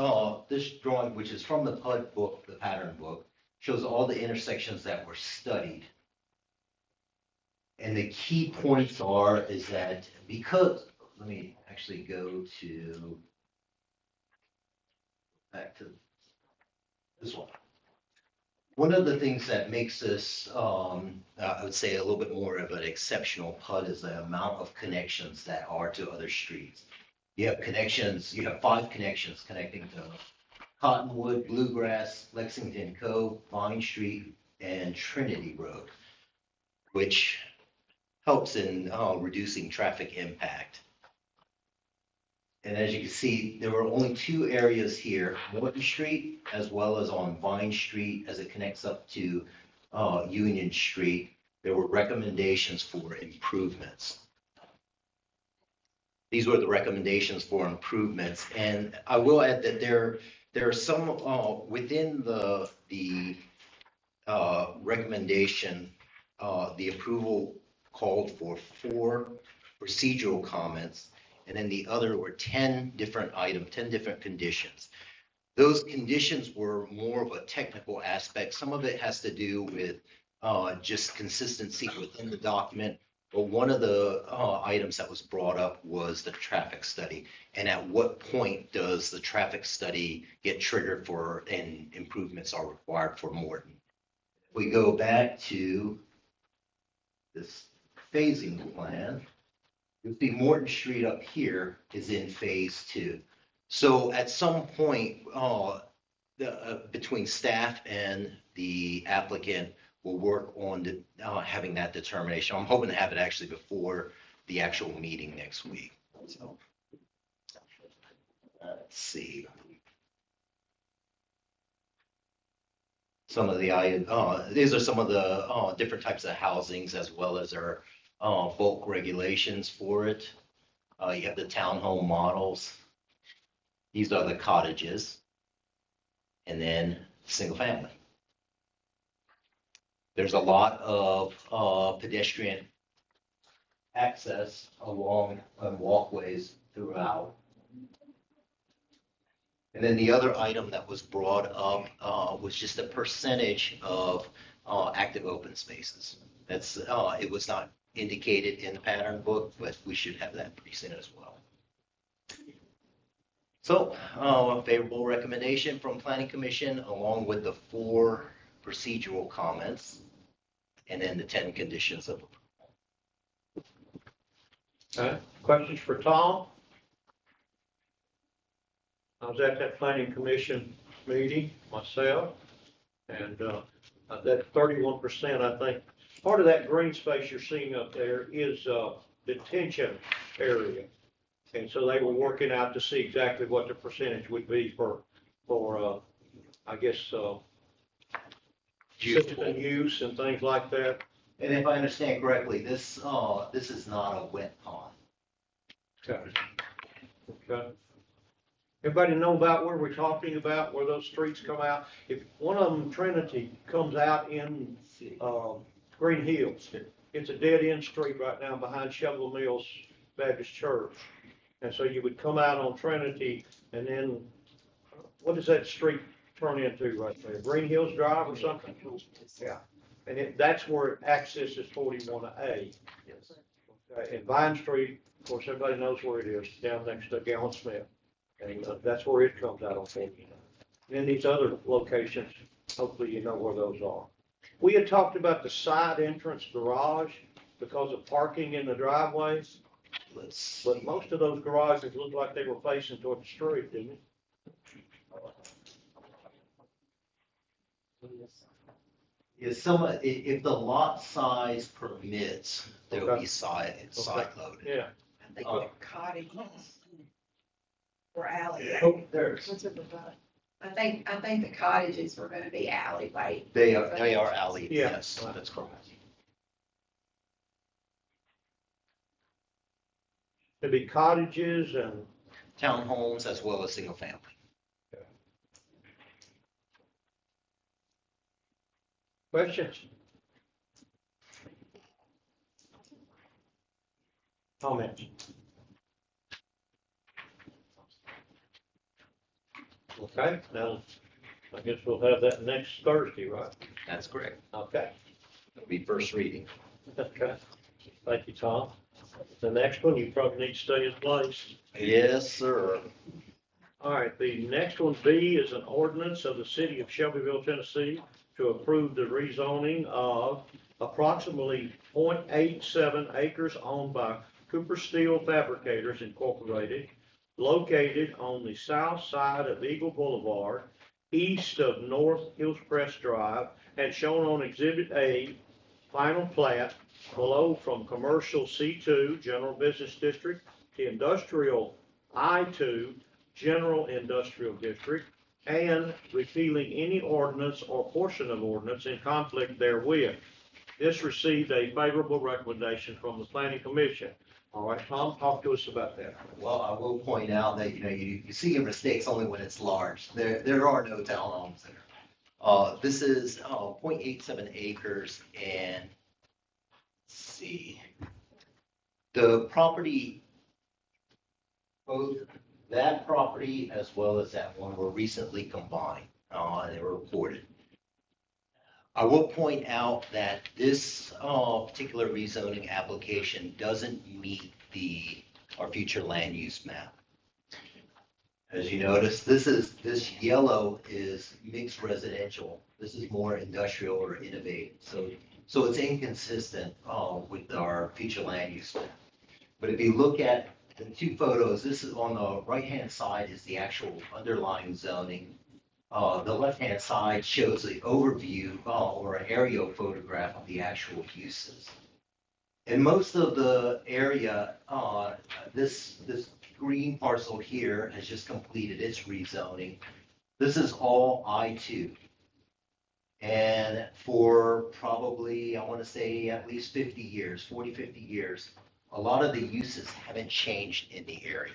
[SPEAKER 13] drawing, which is from the PUD book, the pattern book, shows all the intersections that were studied. And the key points is that because, let me actually go back to this one. One of the things that makes this, I would say, a little bit more of an exceptional PUD is the amount of connections that are to other streets. You have 5 connections connecting to Cottonwood, Bluegrass, Lexington Cove, Vine Street, and Trinity Road, which helps in reducing traffic impact. And as you can see, there were only 2 areas here, Morton Street, as well as on Vine Street as it connects up to Union Street. There were recommendations for improvements. These were the recommendations for improvements. And I will add that there are some within the recommendation, the approval called for 4 procedural comments, and then the other were 10 different items, 10 different conditions. Those conditions were more of a technical aspect. Some of it has to do with just consistency within the document. But one of the items that was brought up was the traffic study. And at what point does the traffic study get triggered for and improvements are required for Morton? We go back to this phasing plan. You'll see Morton Street up here is in phase 2. So at some point, between staff and the applicant will work on having that determination. I'm hoping to have it actually before the actual meeting next week. So let's see. Some of the these are some of the different types of housings as well as our bulk regulations for it. You have the townhome models. These are the cottages, and then single family. There's a lot of pedestrian access along walkways throughout. And then the other item that was brought up was just a percentage of active open spaces. That's it was not indicated in the pattern book, but we should have that pretty soon as well. So, favorable recommendation from Planning Commission along with the 4 procedural comments and then the 10 conditions of approval.
[SPEAKER 12] Okay, questions for Tom? I was at that planning commission meeting myself, and that 31%, I think, part of that green space you're seeing up there is detention area. And so they were working out to see exactly what the percentage would be for I guess, citizen use and things like that.
[SPEAKER 13] And if I understand correctly, this is not a wet pond.
[SPEAKER 12] Okay. Okay. Everybody know about where we're talking about, where those streets come out? If one of them, Trinity, comes out in Green Hills, it's a dead end street right now behind Shovel Mills Baptist Church. And so you would come out on Trinity, and then what does that street turn into right there? Green Hills Drive or something? Yeah. And that's where it accesses 41A.
[SPEAKER 13] Yes.
[SPEAKER 12] Okay. And Vine Street, of course, everybody knows where it is, down next to Gallon Smith. And that's where it comes out on 49. And then these other locations, hopefully you know where those are. We had talked about the side entrance garage because of parking in the driveways. But most of those garages looked like they were facing toward the street, didn't it?
[SPEAKER 13] Yeah, if the lot size permits, there will be side loaded.
[SPEAKER 12] Yeah.
[SPEAKER 2] I think cottages or alley.
[SPEAKER 13] Oh, there's.
[SPEAKER 2] I think the cottages were gonna be alleyway.
[SPEAKER 13] They are alley.
[SPEAKER 12] Yeah.
[SPEAKER 13] Yes, that's correct.
[SPEAKER 12] There'd be cottages and.
[SPEAKER 13] Townhomes as well as single family.
[SPEAKER 12] Questions? Comments? Okay, now, I guess we'll have that next Thursday, right?
[SPEAKER 13] That's correct.
[SPEAKER 12] Okay,
[SPEAKER 13] It'll be first reading.
[SPEAKER 12] okay. Thank you, Tom. The next one, you probably need to stay in place.
[SPEAKER 13] Yes, sir.
[SPEAKER 12] All right, the next one, B, is an ordinance of the city of Shelbyville, Tennessee, to approve the rezoning of approximately 0.87 acres owned by Cooper Steel Fabricators Incorporated, located on the south side of Eagle Boulevard, east of North Hillcrest Drive, and shown on Exhibit A, final plat, below from Commercial C2, General Business District, to Industrial I2, General Industrial District, and repealing any ordinance or portion of ordinance in conflict therewith. This received a favorable recommendation from the Planning Commission. All right, Tom, talk to us about that.
[SPEAKER 13] Well, I will point out that, you see your mistakes only when it's large. There are no townhomes there. This is 0.87 acres, and let's see. The property, both that property as well as that one were recently combined, and they were reported. I will point out that this particular rezoning application doesn't meet our future land use map. As you notice, this yellow is mixed residential. This is more industrial or innovative. So it's inconsistent with our future land use map. But if you look at the two photos, this is on the right-hand side is the actual underlying zoning. The left-hand side shows the overview or an aerial photograph of the actual uses. In most of the area, this green parcel here has just completed its rezoning. This is all I2. And for probably, I want to say at least 50 years, 40, 50 years, a lot of the uses haven't changed in the area.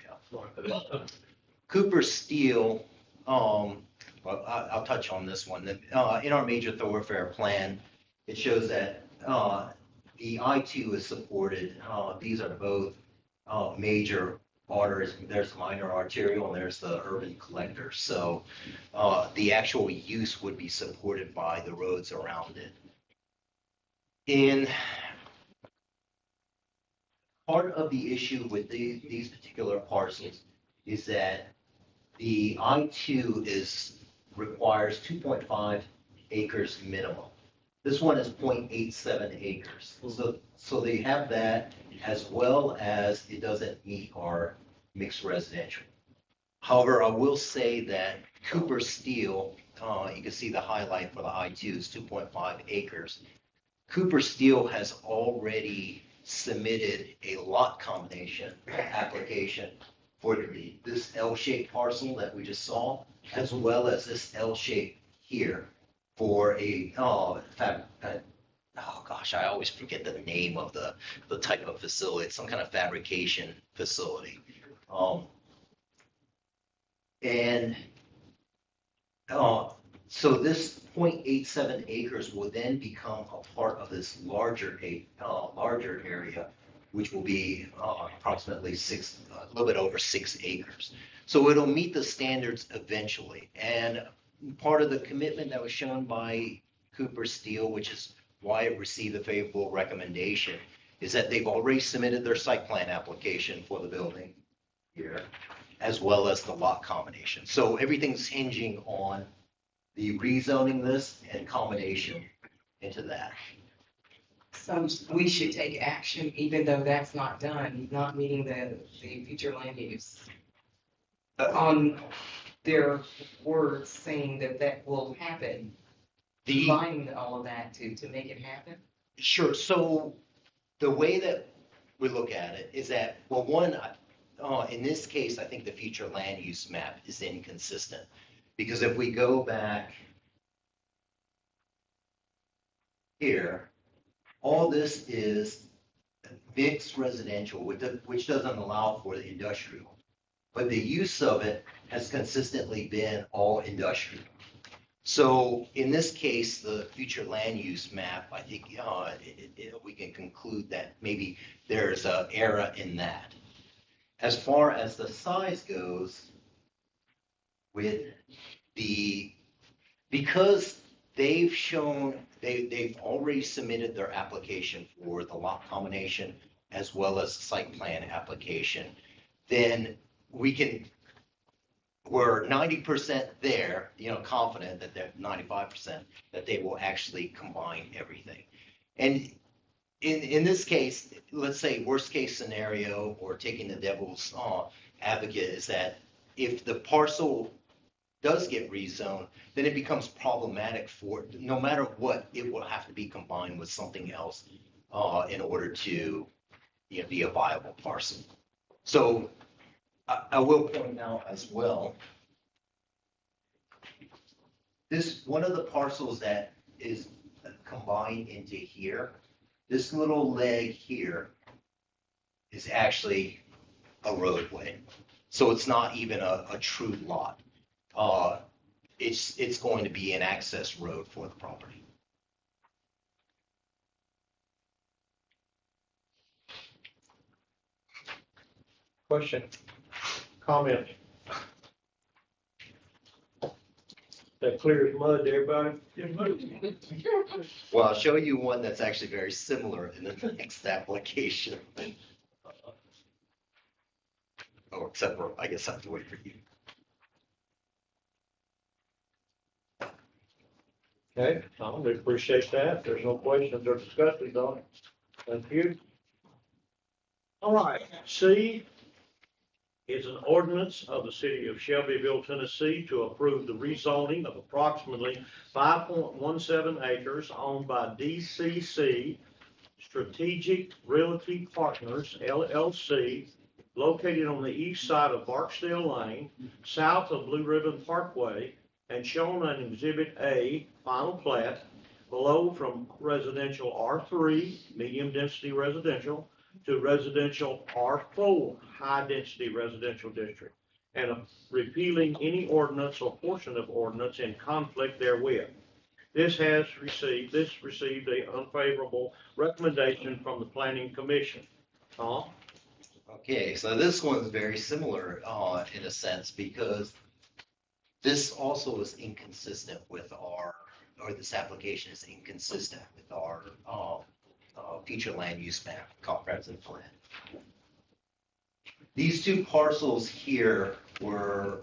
[SPEAKER 13] Cooper Steel, well, I'll touch on this one. In our major thoroughfare plan, it shows that the I2 is supported. These are both major arteries. There's minor arterial and there's the urban collector. So the actual use would be supported by the roads around it. In part of the issue with these particular parcels is that the I2 requires 2.5 acres minimum. This one is 0.87 acres. So they have that, as well as it doesn't meet our mixed residential. However, I will say that Cooper Steel, you can see the highlight for the I2 is 2.5 acres. Cooper Steel has already submitted a lot combination application for this L-shaped parcel that we just saw, as well as this L-shape here for a, oh gosh, I always forget the name of the type of facility. It's some kind of fabrication facility. So this 0.87 acres will then become a part of this larger area, which will be approximately a little bit over 6 acres. So it'll meet the standards eventually. And part of the commitment that was shown by Cooper Steel, which is why it received a favorable recommendation, is that they've already submitted their site plan application for the building here, as well as the lot combination. So everything's hinging on the rezoning this and combination into that.
[SPEAKER 4] So we should take action, even though that's not done, not meeting the future land use. On their words saying that will happen, combining all of that to make it happen?
[SPEAKER 13] Sure. So the way that we look at it is that, well, one, in this case, I think the future land use map is inconsistent. Because if we go back here, all this is mixed residential, which doesn't allow for the industrial. But the use of it has consistently been all industrial. So in this case, the future land use map, I think we can conclude that maybe there's an error in that. As far as the size goes, with because they've shown, they've already submitted their application for the lot combination as well as site plan application, then we're 90% there, confident that they're 95%, that they will actually combine everything. And in this case, let's say worst case scenario, or taking the devil's advocate, is that if the parcel does get rezoned, then it becomes problematic for, no matter what, it will have to be combined with something else in order to be a viable parcel. So I will point out as well, one of the parcels that is combined into here, this little leg here is actually a roadway. So it's not even a true lot. It's going to be an access road for the property.
[SPEAKER 12] Question, comment? That clear as mud to everybody?
[SPEAKER 13] Well, I'll show you one that's actually very similar in the next application. Oh, except for, I guess I have to wait for you.
[SPEAKER 12] Okay, we appreciate that. There's no questions or discussions on it. Thank you. All right, C is an ordinance of the city of Shelbyville, Tennessee to approve the rezoning of approximately 5.17 acres owned by DCC Strategic Realty Partners, LLC, located on the east side of Barksdale Lane, south of Blue Ribbon Parkway, and shown on Exhibit A, final plat, below from residential R3, medium density residential, to residential R4, high density residential district, and repealing any ordinance or portion of ordinance in conflict therewith. This received an unfavorable recommendation from the Planning Commission. Tom?
[SPEAKER 13] Okay, so this one's very similar in a sense, because this also is inconsistent with this application is inconsistent with our future land use map, comprehensive plan. These two parcels here were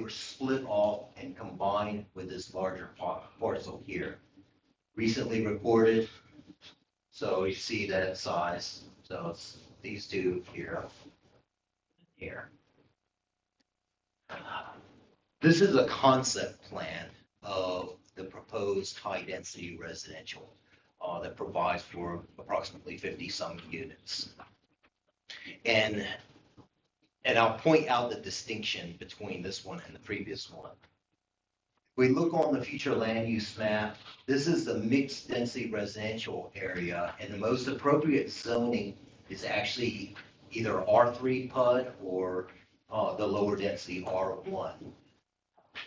[SPEAKER 13] split off and combined with this larger parcel here. Recently recorded, so you see that size. So it's these two here, here. This is a concept plan of the proposed high-density residential that provides for approximately 50-some units. And I'll point out the distinction between this one and the previous one. If we look on the future land use map, this is the mixed density residential area, and the most appropriate zoning is actually either R3 PUD or the lower density R1.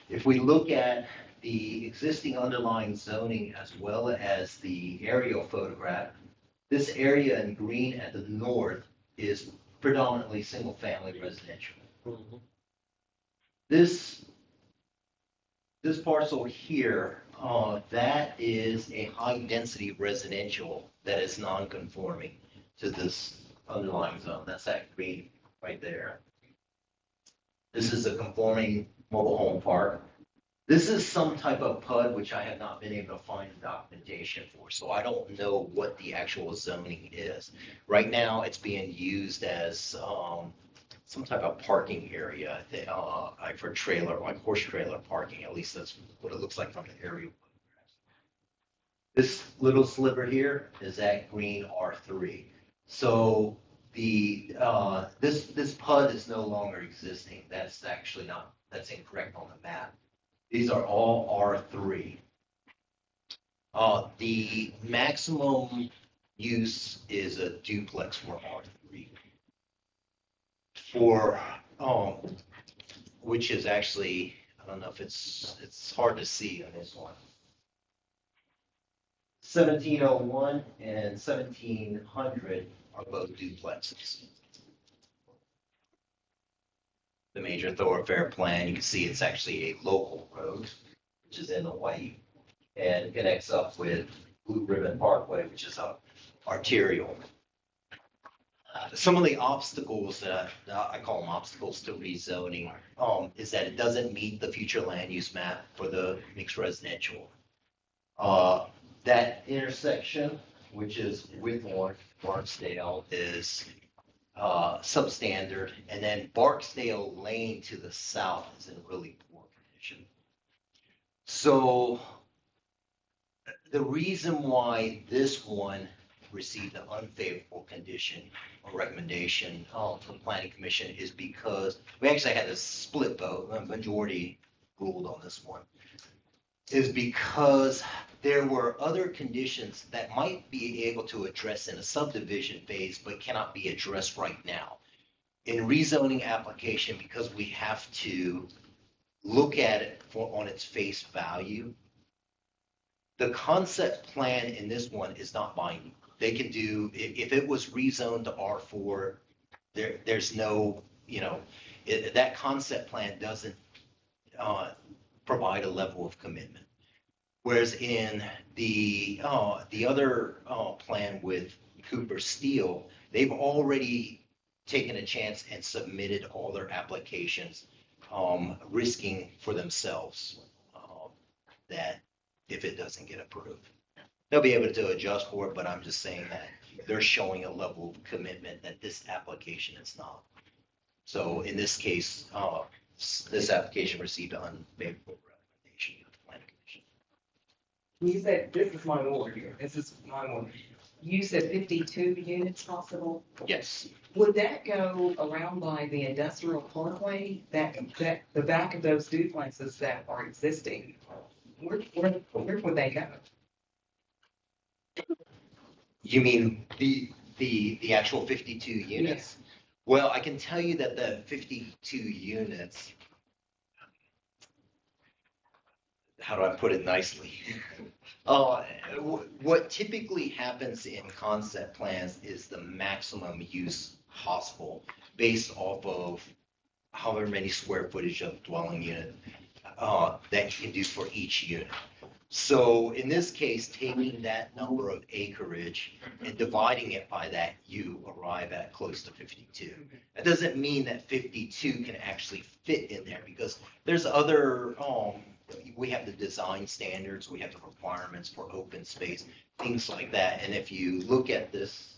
[SPEAKER 13] If we look at the existing underlying zoning as well as the aerial photograph, this area in green at the north is predominantly single-family residential.
[SPEAKER 12] Mm-hmm.
[SPEAKER 13] This parcel here, that is a high-density residential that is non-conforming to this underlying zone. That's that green right there. This is a conforming mobile home park. This is some type of PUD, which I have not been able to find documentation for, so I don't know what the actual zoning is. Right now, it's being used as some type of parking area, like for trailer, like horse trailer parking. At least that's what it looks like from the aerial. This little sliver here is that green R3. So this PUD is no longer existing. That's actually not, that's incorrect on the map. These are all R3. The maximum use is a duplex for R3. Which is actually, I don't know if it's hard to see on this one. 1701 and 1700 are both duplexes. the major thoroughfare plan, you can see it's actually a local road, which is in the white, and connects up with Blue Ribbon Parkway, which is a arterial. Some of the obstacles that I call them obstacles to rezoning, is that it doesn't meet the future land use map for the mixed residential. That intersection, which is Whitmore, Barksdale, is substandard, and then Barksdale Lane to the south is in really poor condition. So the reason why this one received an unfavorable condition or recommendation from the planning commission is because we actually had a split vote, a majority ruled on this one, is because there were other conditions that might be able to address in a subdivision phase, but cannot be addressed right now. In rezoning application, because we have to look at it on its face value, the concept plan in this one is not binding. They can do, if it was rezoned to R4, there's no, that concept plan doesn't provide a level of commitment. Whereas in the other plan with Cooper Steel, they've already taken a chance and submitted all their applications, risking for themselves that if it doesn't get approved, they'll be able to adjust for it, but I'm just saying that they're showing a level of commitment that this application is not. So in this case, this application received an unfavorable recommendation of the planning commission.
[SPEAKER 4] You said, this is my order here, this is my order. You said 52 units possible?
[SPEAKER 13] Yes.
[SPEAKER 4] Would that go around by the industrial parkway, that the back of those duplexes that are existing? Where would they go?
[SPEAKER 13] You mean the actual 52 units?
[SPEAKER 4] Yes.
[SPEAKER 13] Well, I can tell you that the 52 units, how do I put it nicely? What typically happens in concept plans is the maximum use possible based off of however many square footage of dwelling unit that you can do for each unit. So in this case, taking that number of acreage and dividing it by that, you arrive at close to 52. That doesn't mean that 52 can actually fit in there, because there's other, we have the design standards, we have the requirements for open space, things like that. And if you look at this,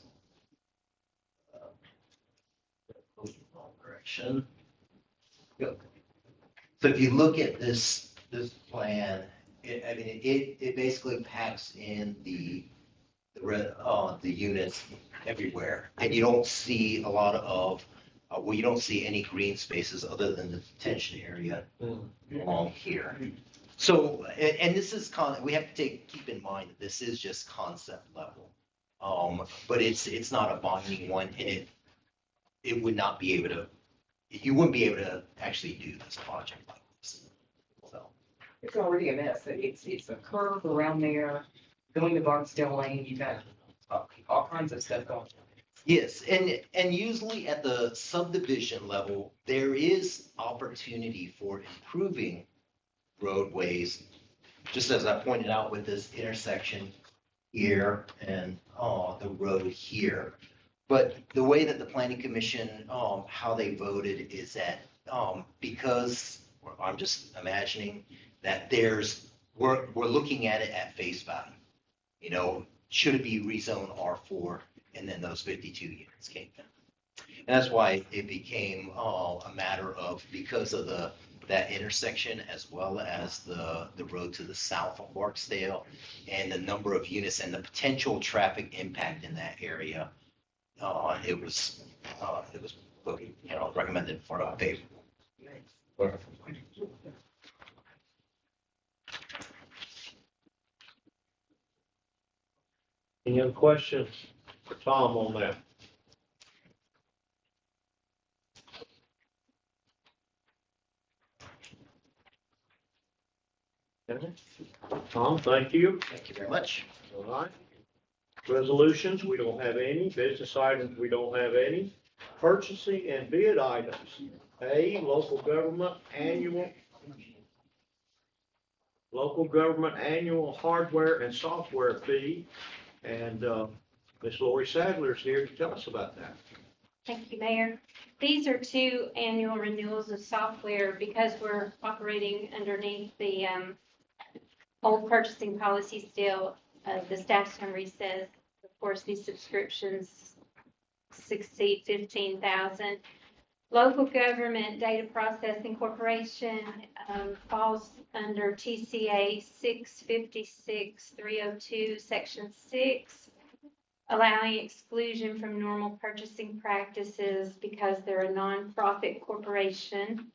[SPEAKER 13] direction. So if you look at this plan, it basically packs in the units everywhere, and you don't see a lot of, you don't see any green spaces other than the detention area along here. So, and this is we have to keep in mind that this is just concept level, but it's not a binding one, and it would not be able to, you wouldn't be able to actually do this project like this. So.
[SPEAKER 4] It's already a mess. It's a curve around there, going to Barksdale Lane, you've got all kinds of stuff going on.
[SPEAKER 13] Yes, and usually at the subdivision level, there is opportunity for improving roadways, just as I pointed out with this intersection here and the road here. But the way that the planning commission, how they voted is that because, or I'm just imagining, that we're looking at it at face value. Should it be rezoned R4? And then those 52 units came in. And that's why it became a matter of, because of that intersection, as well as the road to the south of Barksdale, and the number of units and the potential traffic impact in that area, it was voted, recommended for a favorable.
[SPEAKER 12] Any other questions for Tom on that? Okay. Tom, thank you.
[SPEAKER 13] Thank you very much.
[SPEAKER 12] All right. Resolutions, we don't have any. Business items, we don't have any. Purchasing and bid items. A, local government annual hardware and software fee. And, Ms. Lori Sadler is here to tell us about that.
[SPEAKER 5] Thank you, Mayor. These are two annual renewals of software because we're operating underneath the old purchasing policy still. The staff summary says, of course, these subscriptions exceed 15,000. Local Government Data Processing Corporation falls under TCA 656-302, Section 6, allowing exclusion from normal purchasing practices because they're a nonprofit corporation.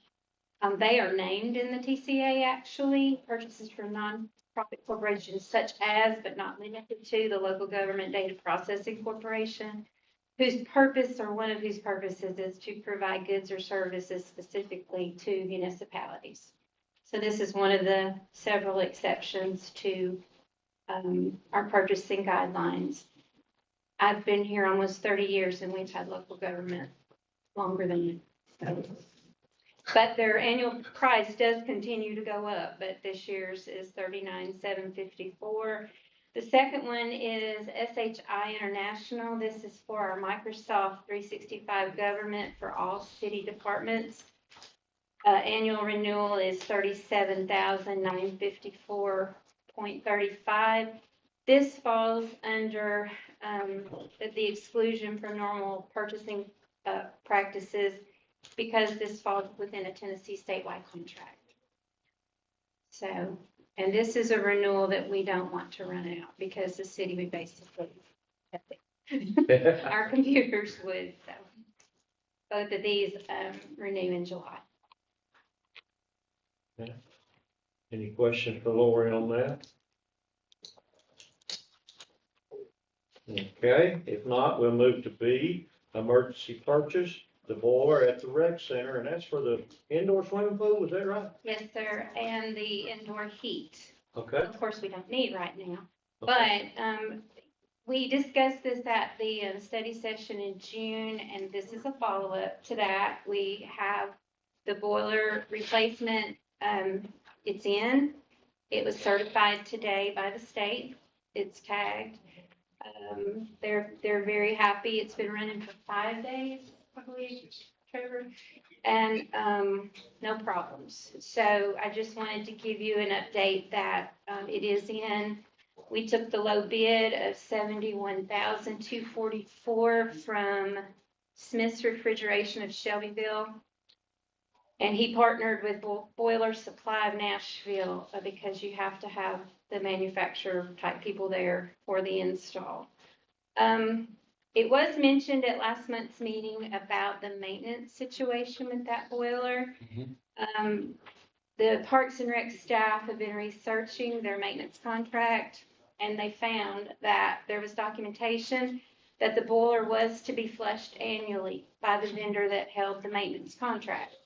[SPEAKER 5] They are named in the TCA, actually, purchases from nonprofit corporations such as, but not limited to, the Local Government Data Processing Corporation, whose purpose or one of whose purposes is to provide goods or services specifically to municipalities. So this is one of the several exceptions to our purchasing guidelines. I've been here almost 30 years and we've had local government longer than me. So. But their annual price does continue to go up, but this year's is $39,754. The second one is SHI International. This is for our Microsoft 365 government for all city departments. Annual renewal is $37,954.35. This falls under the exclusion from normal purchasing practices because this falls within a Tennessee statewide contract. So, and this is a renewal that we don't want to run out because the city would basically, our computers would, so both of these renew in July.
[SPEAKER 12] Any questions for Lori on that? Okay, if not, we'll move to B, emergency purchase, the boiler at the rec center, and that's for the indoor swimming pool, is that right?
[SPEAKER 5] Yes, sir, and the indoor heat.
[SPEAKER 12] Okay.
[SPEAKER 5] Of course, we don't need right now,
[SPEAKER 12] Okay.
[SPEAKER 5] but we discussed this at the study session in June, and this is a follow-up to that. We have the boiler replacement. It's in. It was certified today by the state. It's tagged. They're very happy. It's been running for 5 days, I believe, Trevor, and no problems. So I just wanted to give you an update that it is in. We took the low bid of $71,244 from Smith's Refrigeration of Shelbyville. And he partnered with Boiler Supply of Nashville because you have to have the manufacturer type people there for the install. It was mentioned at last month's meeting about the maintenance situation with that boiler. The Parks and Rec staff have been researching their maintenance contract, and they found that there was documentation that the boiler was to be flushed annually by the vendor that held the maintenance contract.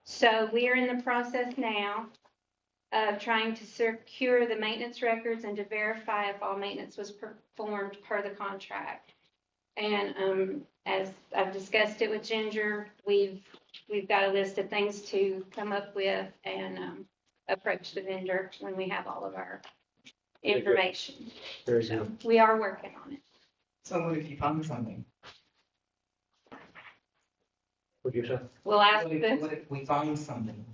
[SPEAKER 5] So we are in the process now of trying to secure the maintenance records and to verify if all maintenance was performed per the contract. And as I've discussed it with Ginger, we've got a list of things to come up with and approach the vendor when we have all of our information.
[SPEAKER 12] Very
[SPEAKER 5] So
[SPEAKER 12] good.
[SPEAKER 5] we are working on it.
[SPEAKER 4] So what if you find something?
[SPEAKER 12] What'd you say?
[SPEAKER 5] We'll ask
[SPEAKER 4] What if we find something?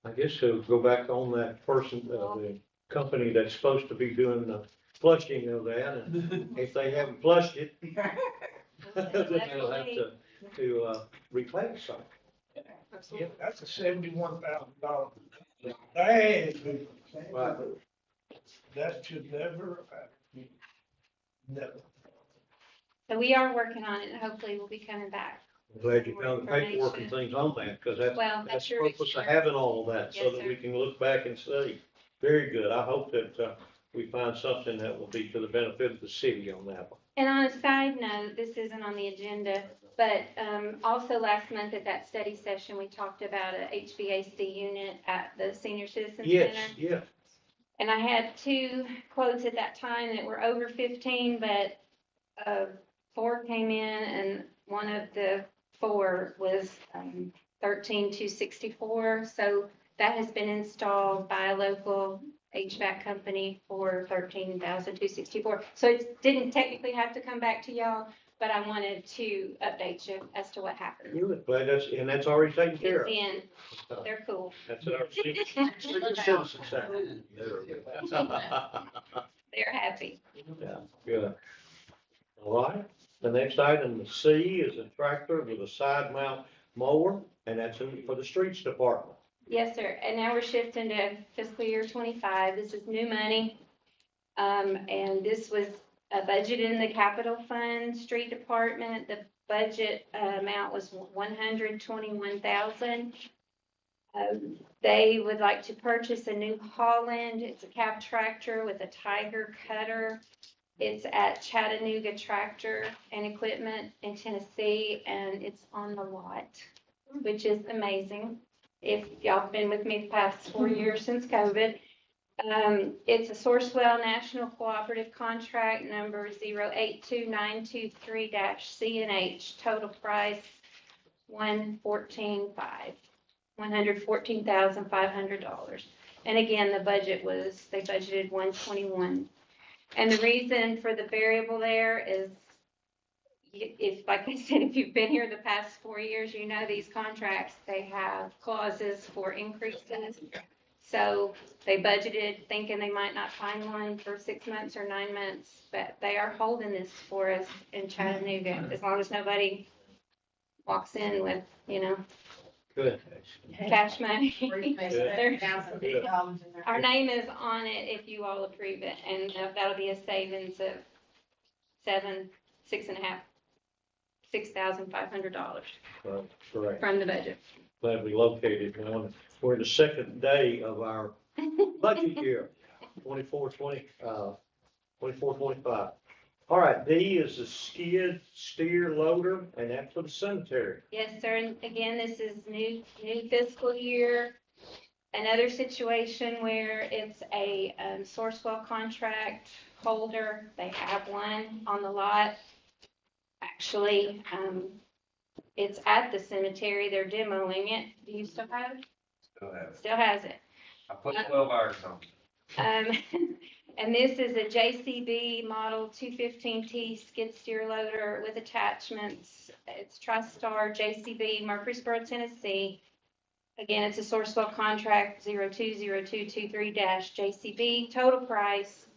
[SPEAKER 12] I guess we'll go back on that person, the company that's supposed to be doing the flushing of that, and if they haven't flushed it, then they'll have to replace something.
[SPEAKER 11] Yeah, that's a $71,000. That
[SPEAKER 12] Right.
[SPEAKER 11] that should never happen. Never.
[SPEAKER 5] So we are working on it, and hopefully we'll be coming back.
[SPEAKER 12] I'm glad you found the paperwork and things on that, because
[SPEAKER 5] Well,
[SPEAKER 12] that's
[SPEAKER 5] that's
[SPEAKER 12] the
[SPEAKER 5] your
[SPEAKER 12] purpose of
[SPEAKER 5] experience.
[SPEAKER 12] having all of that, so
[SPEAKER 5] Yes,
[SPEAKER 12] that
[SPEAKER 5] sir.
[SPEAKER 12] we can look back and say, very good. I hope that we find something that will be to the benefit of the city on that one.
[SPEAKER 5] And on a side note, this isn't on the agenda, but also last month at that study session, we talked about a HVAC unit at the Senior Citizen
[SPEAKER 12] Yes,
[SPEAKER 5] Center.
[SPEAKER 12] yeah.
[SPEAKER 5] And I had 2 quotes at that time that were over 15, but 4 came in and one of the four was 13,264. So that has been installed by a local HVAC company for 13,264. So it didn't technically have to come back to y'all, but I wanted to update you as to what happened.
[SPEAKER 12] You would, glad and that's already taken care
[SPEAKER 5] It's
[SPEAKER 12] of.
[SPEAKER 5] in, they're cool.
[SPEAKER 12] That's in our senior citizen center.
[SPEAKER 5] They're happy.
[SPEAKER 12] Yeah, good. All right, the next item, the C, is a tractor with a side mount mower, and that's for the streets department.
[SPEAKER 5] Yes, sir. And now we're shifting to fiscal year 25. This is new money. And this was a budget in the capital fund, street department. The budget amount was 121,000. They would like to purchase a New Holland. It's a cab tractor with a Tiger cutter. It's at Chattanooga Tractor and Equipment in Tennessee, and it's on the lot, which is amazing. If y'all been with me the past 4 years since COVID. It's a Sourcewell National Cooperative Contract number 082923-CNH. Total price $114,500. And again, the budget was, they budgeted 121. And the reason for the variable there is, if, like I said, if you've been here the past 4 years, you know these contracts, they have clauses for increases. So they budgeted thinking they might not find one for 6 months or 9 months, but they are holding this for us in Chattanooga, as long as nobody walks in with,
[SPEAKER 12] Good.
[SPEAKER 5] cash money.
[SPEAKER 12] Good.
[SPEAKER 5] Our name is on it if you all approve it, and that'll be a savings of $6,500
[SPEAKER 12] Correct.
[SPEAKER 5] from the budget.
[SPEAKER 12] Glad we located one. We're in the second day of our budget year, 24-25. All right, D is the skid steer loader, and that's for the cemetery.
[SPEAKER 5] Yes, sir. And again, this is new fiscal year. Another situation where it's a Sourcewell contract holder. They have one on the lot. Actually, it's at the cemetery. They're demoing it. Do you still have it? Still has it.
[SPEAKER 14] I put 12 hours on it.
[SPEAKER 5] And this is a JCB model 215T skid steer loader with attachments. It's TriStar JCB, Murfreesboro, Tennessee. Again, it's a Sourcewell contract 020223-JCB. Total price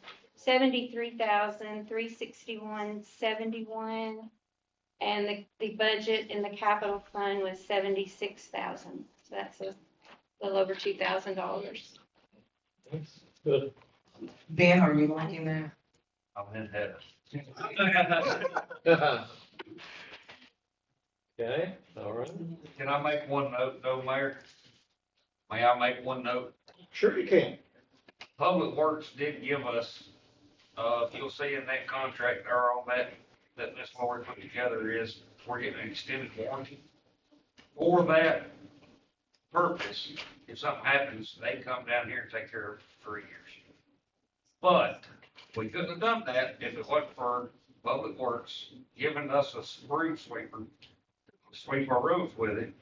[SPEAKER 5] $73,361.71. And the budget in the capital fund was $76,000. So that's a little over $2,000.
[SPEAKER 12] Good.
[SPEAKER 4] Ben, are you liking that?
[SPEAKER 14] I'm in heaven.
[SPEAKER 12] Okay, all right.
[SPEAKER 14] Can I make one note, though, Mayor? May I make one note?
[SPEAKER 12] Sure you can.
[SPEAKER 14] Public Works did give us, you'll see in that contract there on that Ms. Lori put together is, we're getting an extended warranty. For that purpose, if something happens, they come down here and take care of it for 3 years. But we couldn't have done that if it wasn't for Public Works giving us a spring sweeper to sweep our roads with it,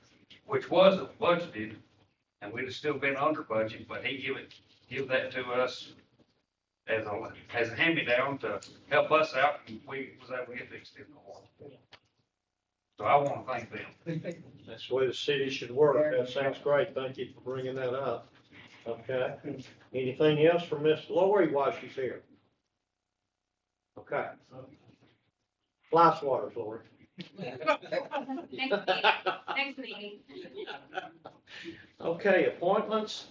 [SPEAKER 14] which wasn't budgeted, and we'd have still been under budget, but he give that to us as a hand-me-down to help us out, and we was able to get the extended warranty. So I want to thank them.
[SPEAKER 12] That's the way the city should work. That sounds great. Thank you for bringing that up. Okay. Anything else from Miss Lori while she's here? Okay. Fly swatters, Lori.
[SPEAKER 5] Next meeting.
[SPEAKER 12] Okay, appointments.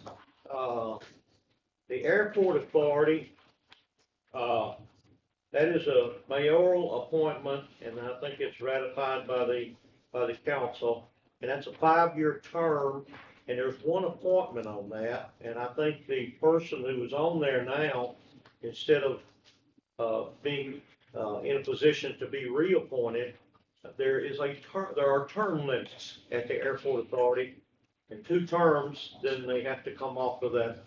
[SPEAKER 12] The airport authority, that is a mayoral appointment, and I think it's ratified by the council. And that's a 5-year term, and there's one appointment on that. And I think the person who is on there now, instead of being in a position to be reappointed, there are term limits at the airport authority, and 2 terms, then they have to come off of that.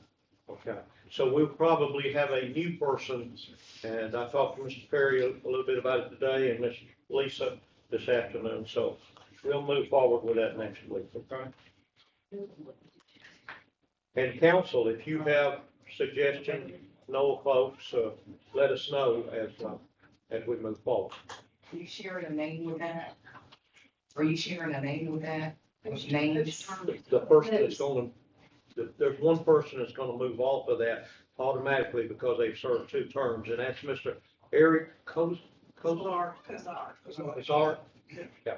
[SPEAKER 12] Okay, so we'll probably have a new person, and I talked to Mr. Perry a little bit about it today, and Miss Lisa this afternoon, so we'll move forward with that next week, okay? And council, if you have suggestions, know folks, let us know as we move forward.
[SPEAKER 4] Are you sharing a name with that? Are you sharing a name with that? Names?
[SPEAKER 12] The person that's gonna, there's one person that's gonna move off of that automatically because they've served 2 terms, and that's Mr. Eric Kozar. Kozar? Yeah.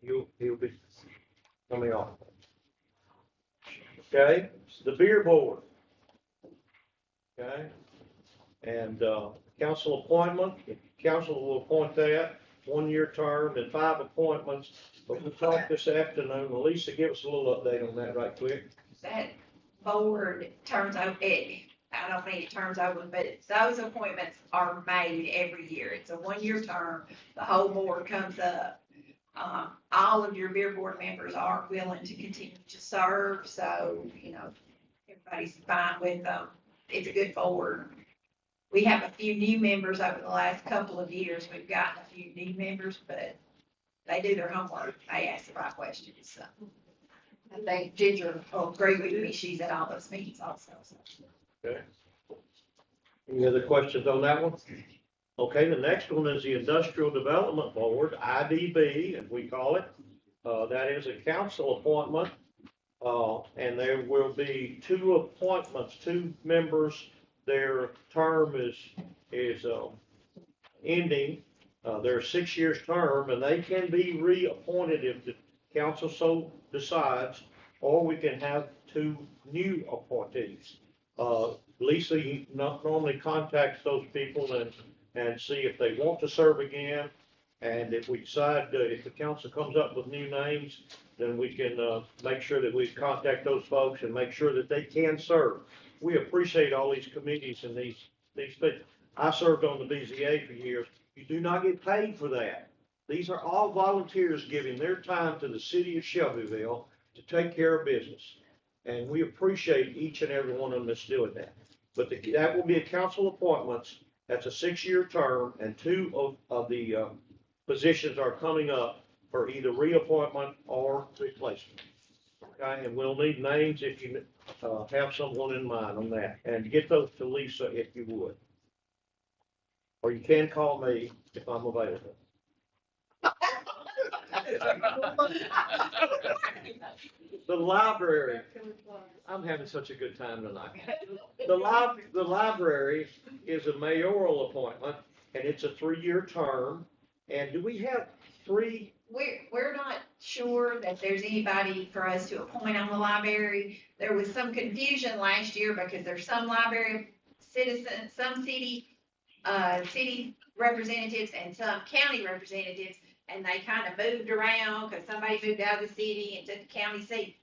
[SPEAKER 12] He'll be coming on. Okay, the beer board. Okay, and, council appointment, council will appoint that, 1-year term and 5 appointments. But we'll talk this afternoon. Lisa, give us a little update on that right quick.
[SPEAKER 2] That board turns over, I don't mean it turns over, but those appointments are made every year. It's a 1-year term. The whole board comes up. All of your beer board members are willing to continue to serve, so, everybody's fine with them. It's a good board. We have a few new members over the last couple of years. We've gotten a few new members, but they do their homework. They ask the right questions, so. I think Ginger will agree with me. She's at all those meetings also, so.
[SPEAKER 12] Okay. Any other questions on that one? Okay, the next one is the Industrial Development Board, IDB, as we call it. That is a council appointment, and there will be 2 appointments, 2 members. Their term is ending. Their 6 years term, and they can be reappointed if the council so decides, or we can have 2 new appointees. Lisa normally contacts those people and see if they want to serve again. And if we decide, if the council comes up with new names, then we can make sure that we contact those folks and make sure that they can serve. We appreciate all these committees and these things. I served on the BZA for years. You do not get paid for that. These are all volunteers giving their time to the city of Shelbyville to take care of business. And we appreciate each and every one of them that's doing that. But that will be a council appointments. That's a 6-year term, and 2 of the positions are coming up for either reappointment or replacement. Okay, and we'll need names if you have someone in mind on that, and get those to Lisa if you would. Or you can call me if I'm available. The library, I'm having such a good time tonight. The library is a mayoral appointment, and it's a 3-year term. And do we have 3?
[SPEAKER 2] We're not sure that there's anybody for us to appoint on the library. There was some confusion last year because there's some library citizens, some city representatives and some county representatives, and they kind of moved around because somebody moved out of the city and took the county seat.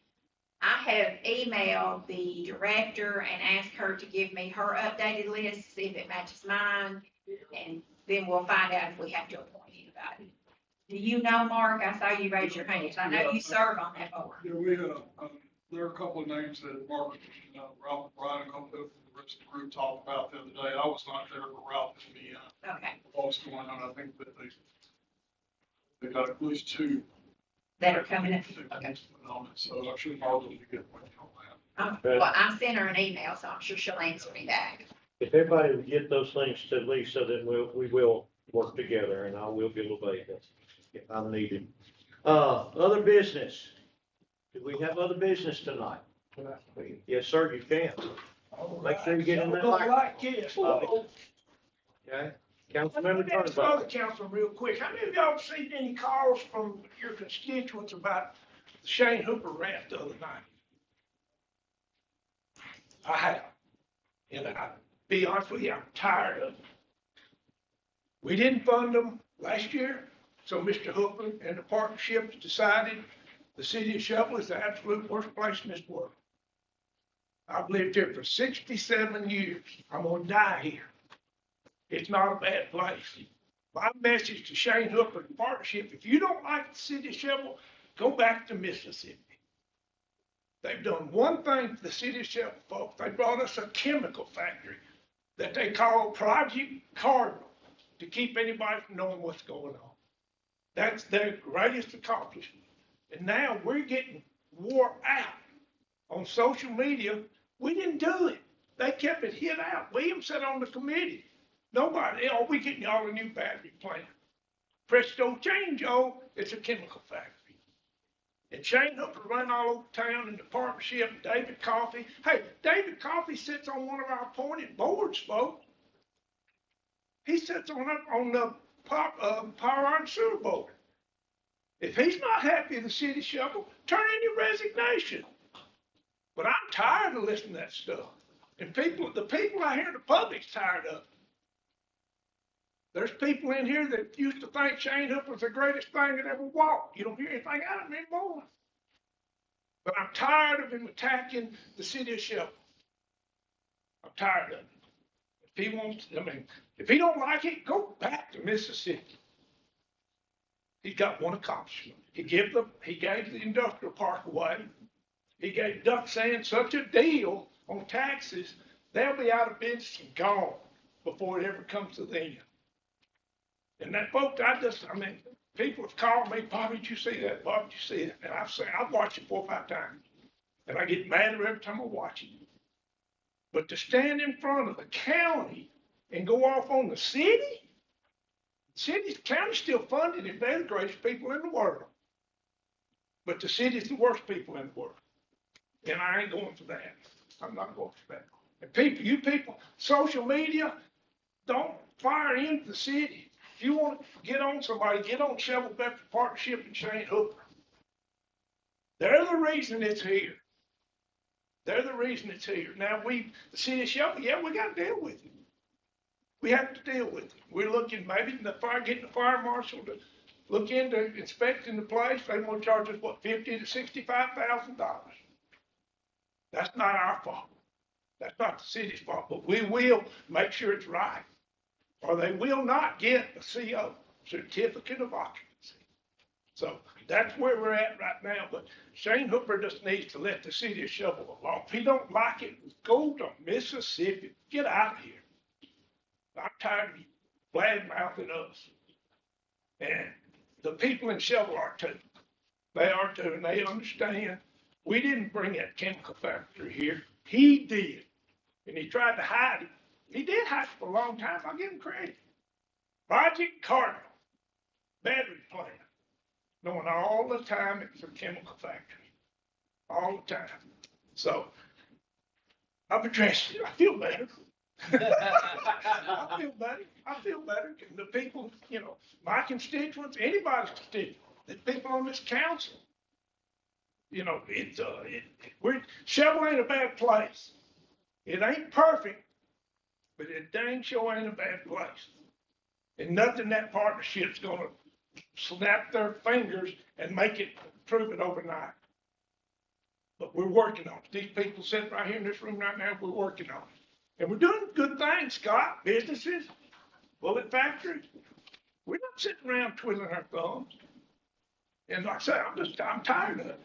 [SPEAKER 2] I have emailed the director and asked her to give me her updated list, see if it matches mine, and then we'll find out if we have to appoint anybody. Do you know, Mark? I saw you raise your hand. I know you serve on that board.
[SPEAKER 15] Yeah, we there are a couple of names that Mark, Ralph, Brian, a couple of the rest of the group talked about the other day. I was not there, but Ralph and me,
[SPEAKER 2] okay.
[SPEAKER 15] What's going on? I think that they got at least 2
[SPEAKER 2] that are coming in. Okay.
[SPEAKER 15] So I'm sure Mark will be good on that.
[SPEAKER 2] Well, I sent her an email, so I'm sure she'll answer me back.
[SPEAKER 12] If everybody would get those things to Lisa, then we will work together, and I will be available if I'm needed. Other business. Do we have other business tonight? Yes, sir, you can. Make sure you get in that line.
[SPEAKER 11] Like this.
[SPEAKER 12] Okay, Councilmember
[SPEAKER 11] Let's go
[SPEAKER 12] Turnbull.
[SPEAKER 11] to council real quick. How many of y'all received any calls from your constituents about the Shane Hooper rant the other night? I have. And I'll be honest with you, I'm tired of it. We didn't fund them last year, so Mr. Hooper and the partnership decided the city of Shelbyville is the absolute worst place in this world. I've lived here for 67 years. I'm gonna die here. It's not a bad place. My message to Shane Hooper and the partnership, if you don't like the city of Shelbyville, go back to Mississippi. They've done one thing for the city of Shelbyville, folks. They brought us a chemical factory that they call Project Cardinal to keep anybody from knowing what's going on. That's their greatest accomplishment. And now we're getting wore out on social media. We didn't do it. They kept it hid out. William sat on the committee. Nobody, oh, we getting y'all a new battery plant. Presto change, it's a chemical factory. And Shane Hooper run all over town in the partnership, David Coffey. Hey, David Coffey sits on one of our appointed boards, folks. He sits on the Power and Sewer Board. If he's not happy with the city shovel, turn in your resignation. But I'm tired of listening to that stuff. And the people out here in the public's tired of it. There's people in here that used to think Shane Hooper was the greatest thing that ever walked. You don't hear anything out of him anymore. But I'm tired of him attacking the city of Shelby. I'm tired of it. If he wants, if he don't like it, go back to Mississippi. He's got one accomplishment. He gave the industrial park away. He gave Duck Sand such a deal on taxes, they'll be out of business and gone before it ever comes to the end. And that, folks, people have called me, Bob, did you see that? Bob, did you see that? And I've watched it 4 or 5 times. And I get mad every time I watch it. But to stand in front of the county and go off on the city, county's still funded and they're the greatest people in the world. But the city's the worst people in the world. And I ain't going for that. I'm not going for that. And you people, social media, don't fire into the city. If you want to get on somebody, get on Shovel Bedford Partnership and Shane Hooper. They're the reason it's here. They're the reason it's here. Now the city of Shelby, we got to deal with it. We have to deal with it. We're looking maybe getting the fire marshal to look into inspecting the place. They want to charge us $50,000 to $65,000. That's not our fault. That's not the city's fault. But we will make sure it's right, or they will not get a CO, certificate of occupancy. So that's where we're at right now. But Shane Hooper just needs to let the city of Shovel alone. If he don't like it, go to Mississippi. Get out of here. I'm tired of you bad-mouthing us. And the people in Shovel are too. They are too, and they understand. We didn't bring that chemical factory here. He did. And he tried to hide it. He did hide it for a long time. I'll give him credit. Project Cardinal, battery plant, knowing all the time it was a chemical factory. All the time. So, I've addressed it. I feel better. I feel better. The people, my constituents, anybody's constituents, the people on this council, Shovel ain't a bad place. It ain't perfect, but it dang sure ain't a bad place. And nothing that partnership's gonna snap their fingers and make it, prove it overnight. But we're working on it. These people sitting right here in this room right now, we're working on it. And we're doing good things, Scott. Businesses, bullet factories. We're not sitting around twiddling our thumbs. And like I say, I'm tired of it.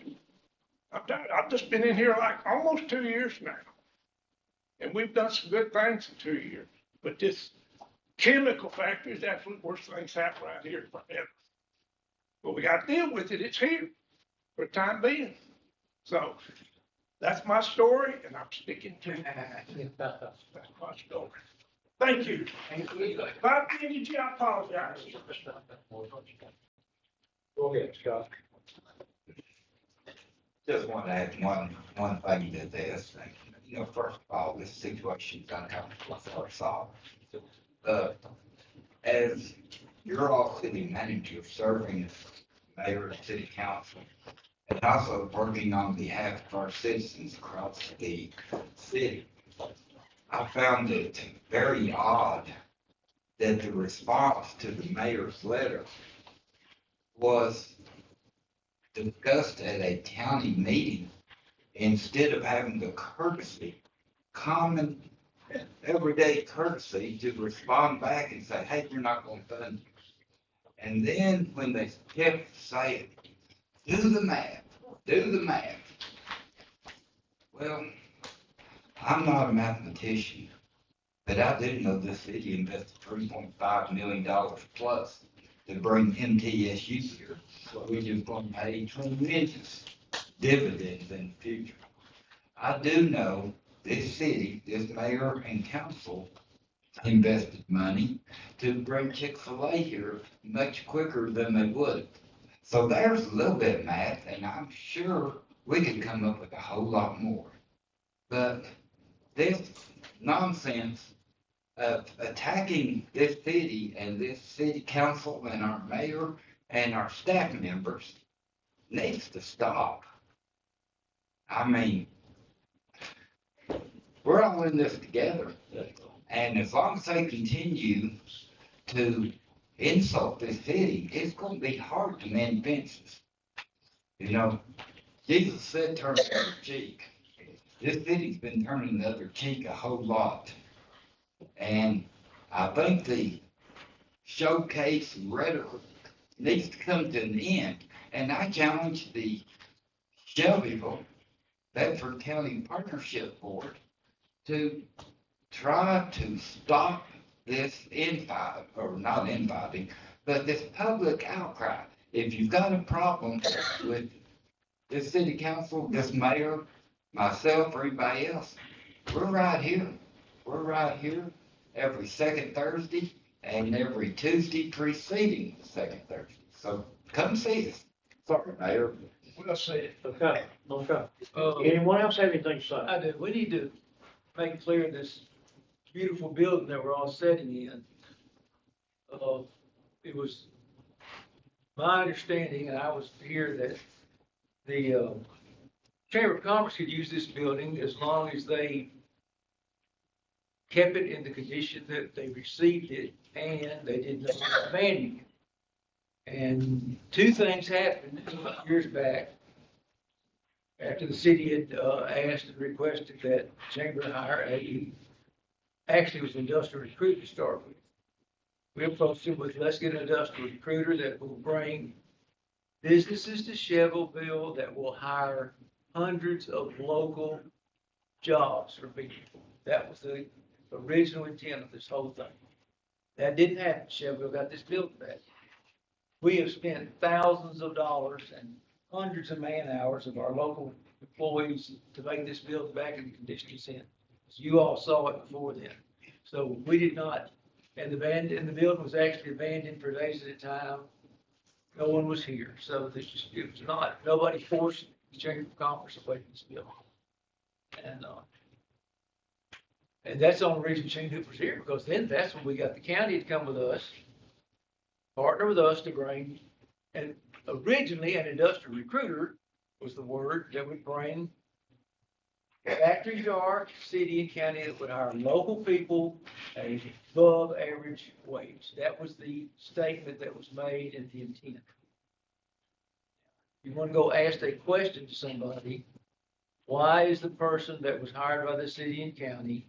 [SPEAKER 11] I'm tired. I've just been in here like almost 2 years now. And we've done some good things in 2 years. But this chemical factory is the absolute worst thing's happened right here forever. But we got to deal with it. It's here for the time being. So that's my story, and I'm sticking to it. That's my story. Thank you. If I offended you, I apologize.
[SPEAKER 12] Go ahead, Scott.
[SPEAKER 3] Just want to add one thing to this. First of all, this situation's uncomfortable for us all. As you're all city manager serving as mayor of the city council, and also working on behalf of our citizens across the city, I found it very odd that the response to the mayor's letter was discussed at a county meeting instead of having the courtesy, common, everyday courtesy to respond back and say, hey, we're not going to fund you. And then when they kept saying, do the math. Well, I'm not a mathematician, but I do know this city invested $3.5 million plus to bring MTSU here. We're just gonna pay tremendous dividends in the future. I do know this city, this mayor and council invested money to bring Chick-fil-A here much quicker than they would. So there's a little bit of math, and I'm sure we could come up with a whole lot more. But this nonsense of attacking this city and this city council and our mayor and our staff members needs to stop. I mean, we're all in this together. And as long as they continue to insult this city, it's going to be hard to mend fences. You know, Jesus said turn the other cheek. This city's been turning the other cheek a whole lot. And I think the showcase rhetoric needs to come to an end. And I challenge the Shelbyville Bedford County Partnership Board to try to stop this not infighting, but this public outcry. If you've got a problem with this city council, this mayor, myself, or anybody else, we're right here. We're right here every second Thursday and every Tuesday preceding the second Thursday. So come see us. Sorry, Mayor.
[SPEAKER 11] Well said.
[SPEAKER 12] Okay, okay. Anyone else have anything to say?
[SPEAKER 16] I do. We need to make clear this beautiful building that we're all sitting in. It was my understanding, and I was here, that the Chamber of Commerce could use this building as long as they kept it in the condition that they received it and they did not abandon it. And two things happened years back. After the city had asked and requested that Chamber hire actually it was an industrial recruiter to start with. We approached them with, let's get an industrial recruiter that will bring businesses to Shelbyville that will hire hundreds of local jobs for people. That was the original intent of this whole thing. That didn't happen. Shelbyville got this built back. We have spent thousands of dollars and hundreds of man hours of our local employees to make this building back in the condition it's in. You all saw it before then. So we did not, and the building was actually abandoned for days at a time. No one was here. So it was not, nobody forced the Chamber of Commerce away from this building. And that's the only reason Shane Hooper's here, because then that's when we got the county to come with us, partner with us to bring, and originally an industrial recruiter was the word that would bring factories are city and county that would hire local people at a above average wage. That was the statement that was made and the intent. You want to go ask a question to somebody, why is the person that was hired by the city and county,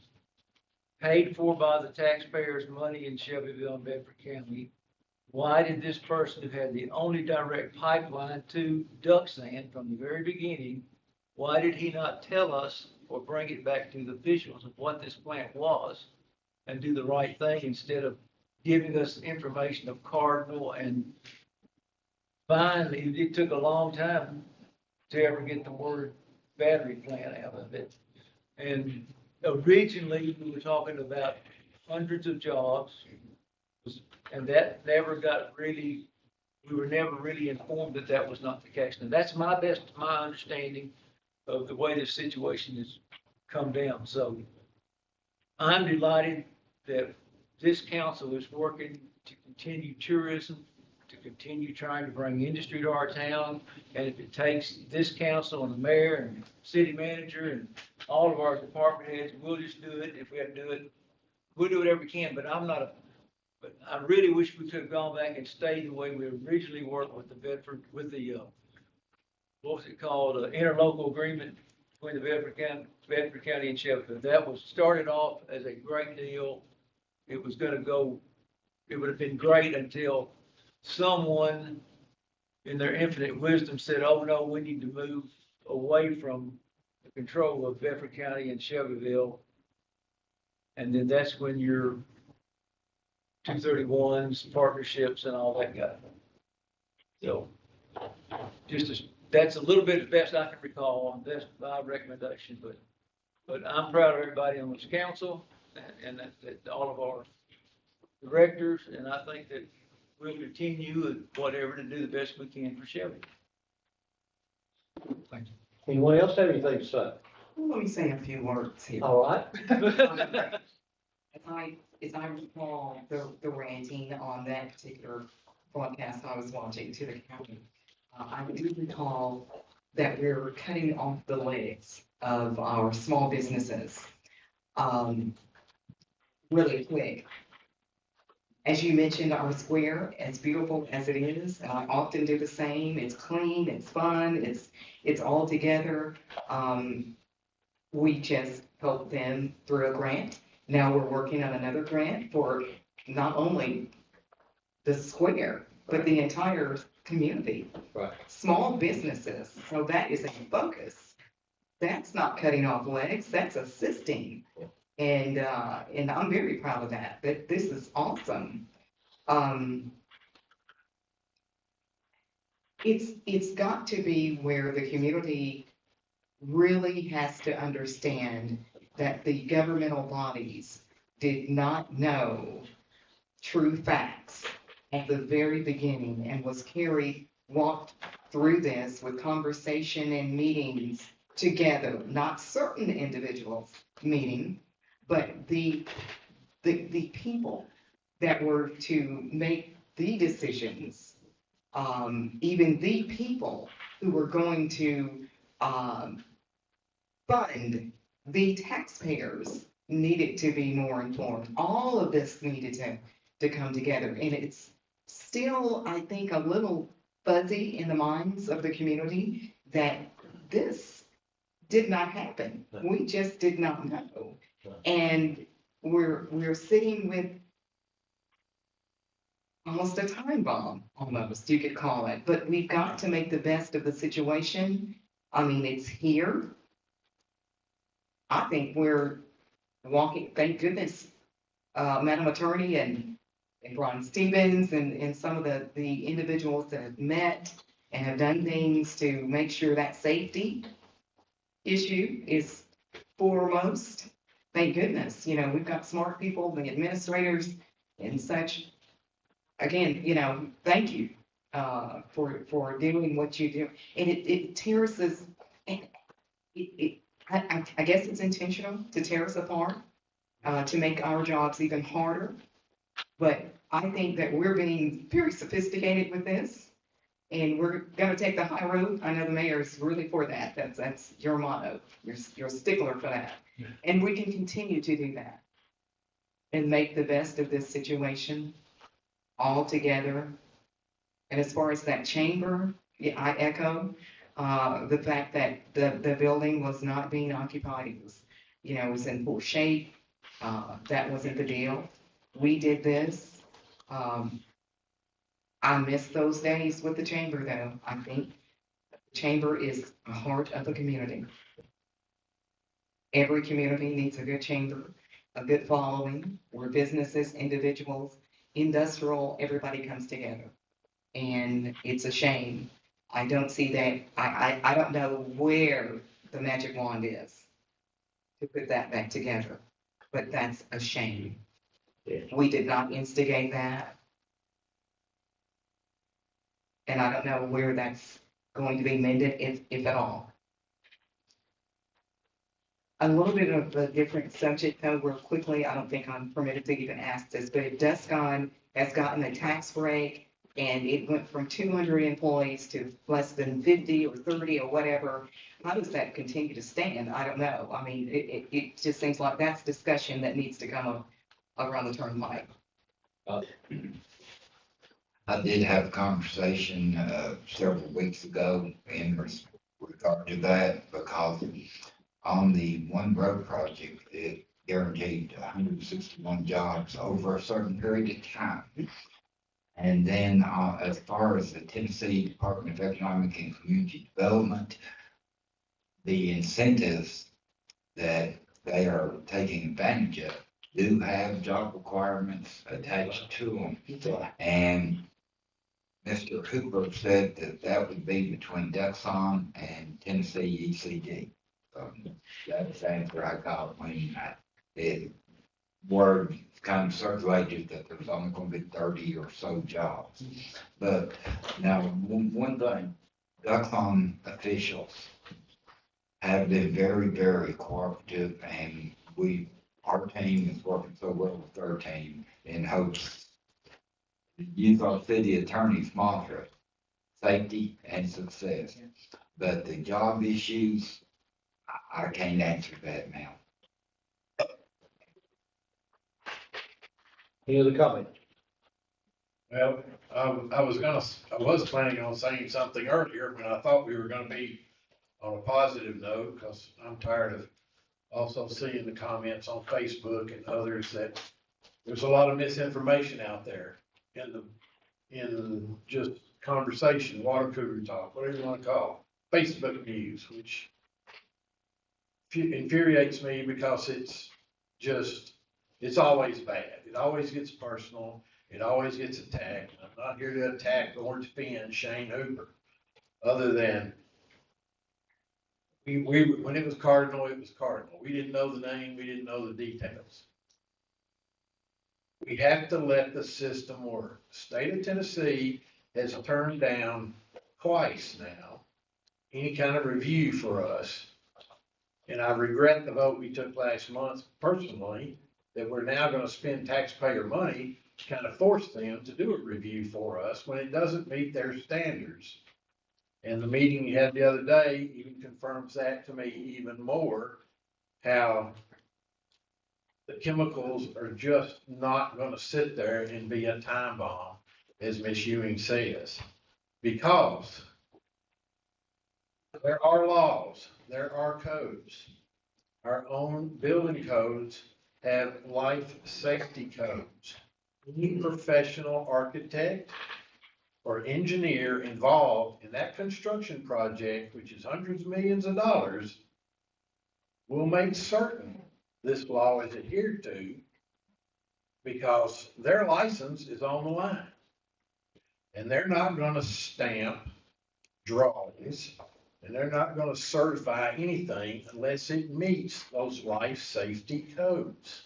[SPEAKER 16] paid for by the taxpayers' money in Shelbyville and Bedford County, why did this person who had the only direct pipeline to Duck Sand from the very beginning, why did he not tell us or bring it back to the officials of what this plant was and do the right thing instead of giving us information of Cardinal? And finally, it took a long time to ever get the word battery plant out of it. And originally, we were talking about hundreds of jobs, and that never got really, we were never really informed that that was not the case. And that's my understanding of the way this situation has come down. So I'm delighted that this council is working to continue tourism, to continue trying to bring industry to our town. And if it takes this council and the mayor and city manager and all of our department heads, we'll just do it. If we have to do it, we'll do whatever we can. But but I really wish we could have gone back and stayed the way we originally worked with the Bedford, with the, what was it called, interlocal agreement between the Bedford County and Shelbyville. That was started off as a great deal. It was going to go, it would have been great until someone in their infinite wisdom said, oh no, we need to move away from the control of Bedford County and Shelbyville. And then that's when your 231s, partnerships and all that guy. So that's a little bit as best I can recall, and that's my recommendation, but I'm proud of everybody on this council and that all of our directors, and I think that we'll continue with whatever to do the best we can for Shelby. Thank you.
[SPEAKER 12] Anyone else have anything to say?
[SPEAKER 4] Let me say a few words here.
[SPEAKER 12] All right.
[SPEAKER 4] As I recall the ranting on that particular broadcast I was watching to the county, I do recall that we're cutting off the legs of our small businesses, really quick. As you mentioned, our square, as beautiful as it is, I often do the same. It's clean, it's fun, it's all together. We just helped them through a grant. Now we're working on another grant for not only the square, but the entire community.
[SPEAKER 12] Right.
[SPEAKER 4] Small businesses, so that is a focus. That's not cutting off legs, that's assisting. And I'm very proud of that this is awesome. It's got to be where the community really has to understand that the governmental bodies did not know true facts at the very beginning and walked through this with conversation and meetings together, not certain individuals meeting, but the people that were to make the decisions, even the people who were going to fund the taxpayers needed to be more informed. All of this needed to come together, and it's still, I think, a little fuzzy in the minds of the community that this did not happen. We just did not know. And we're sitting with almost a time bomb, almost, you could call it. But we've got to make the best of the situation. I mean, it's here. I think we're walking, thank goodness, Madam Attorney and Brian Stevens and some of the individuals that have met and have done things to make sure that safety issue is foremost. Thank goodness, we've got smart people, the administrators and such. Again, thank you for doing what you do. And it tears us, and I guess it's intentional to tear us apart, to make our jobs even harder. But I think that we're being very sophisticated with this, and we're gonna take the high road. I know the mayor is really for that. That's your motto. You're a stickler for that. And we can continue to do that and make the best of this situation all together. And as far as that chamber, yeah, I echo the fact that the building was not being occupied. It was in poor shape. That wasn't the deal. We did this. I miss those days with the chamber, though. I think the chamber is the heart of the community. Every community needs a good chamber, a good following, where businesses, individuals, industrial, everybody comes together. And it's a shame. I don't see that. I don't know where the magic wand is to put that back together, but that's a shame. We did not instigate that. And I don't know where that's going to be mended, if at all. A little bit of a different subject, though, real quickly. I don't think I'm permitted to even ask this, but if Descon has gotten a tax break and it went from 200 employees to less than 50 or 30 or whatever, how does that continue to stand? I don't know. I mean, it just seems like that's discussion that needs to come up around the turnpike.
[SPEAKER 3] I did have a conversation several weeks ago in regard to that, because on the One Road project, it guaranteed 161 jobs over a certain period of time. And then as far as the Tennessee Department of Economic and Community Development, the incentives that they are taking advantage of do have job requirements attached to them. And Mr. Hooper said that that would be between Duxon and Tennessee ECD. That's the answer I got when word kind of circulated that there's only gonna be 30 or so jobs. But now, one thing, Duxon officials have been very, very cooperative, and our team is working so well with their team in hopes to use our city attorney's mantra, safety and success. But the job issues, I can't answer that now.
[SPEAKER 12] Any other comments?
[SPEAKER 8] Well, I was planning on saying something earlier, but I thought we were gonna be on a positive note, because I'm tired of also seeing the comments on Facebook and others that there's a lot of misinformation out there in just conversation, water cooler talk, whatever you wanna call it, Facebook news, which infuriates me because it's always bad. It always gets personal. It always gets attacked. I'm not here to attack or defend Shane Hooper, other than when it was Cardinal, it was Cardinal. We didn't know the name. We didn't know the details. We have to let the system work. The state of Tennessee has turned down twice now any kind of review for us. And I regret the vote we took last month personally, that we're now going to spend taxpayer money to kind of force them to do a review for us when it doesn't meet their standards. And the meeting you had the other day even confirms that to me even more, how the chemicals are just not going to sit there and be a time bomb, as Ms. Ewing says, because there are laws, there are codes. Our own building codes have life safety codes. Any professional architect or engineer involved in that construction project, which is hundreds of millions of dollars, will make certain this law is adhered to, because their license is on the line. And they're not going to stamp drawings, and they're not going to certify anything unless it meets those life safety codes.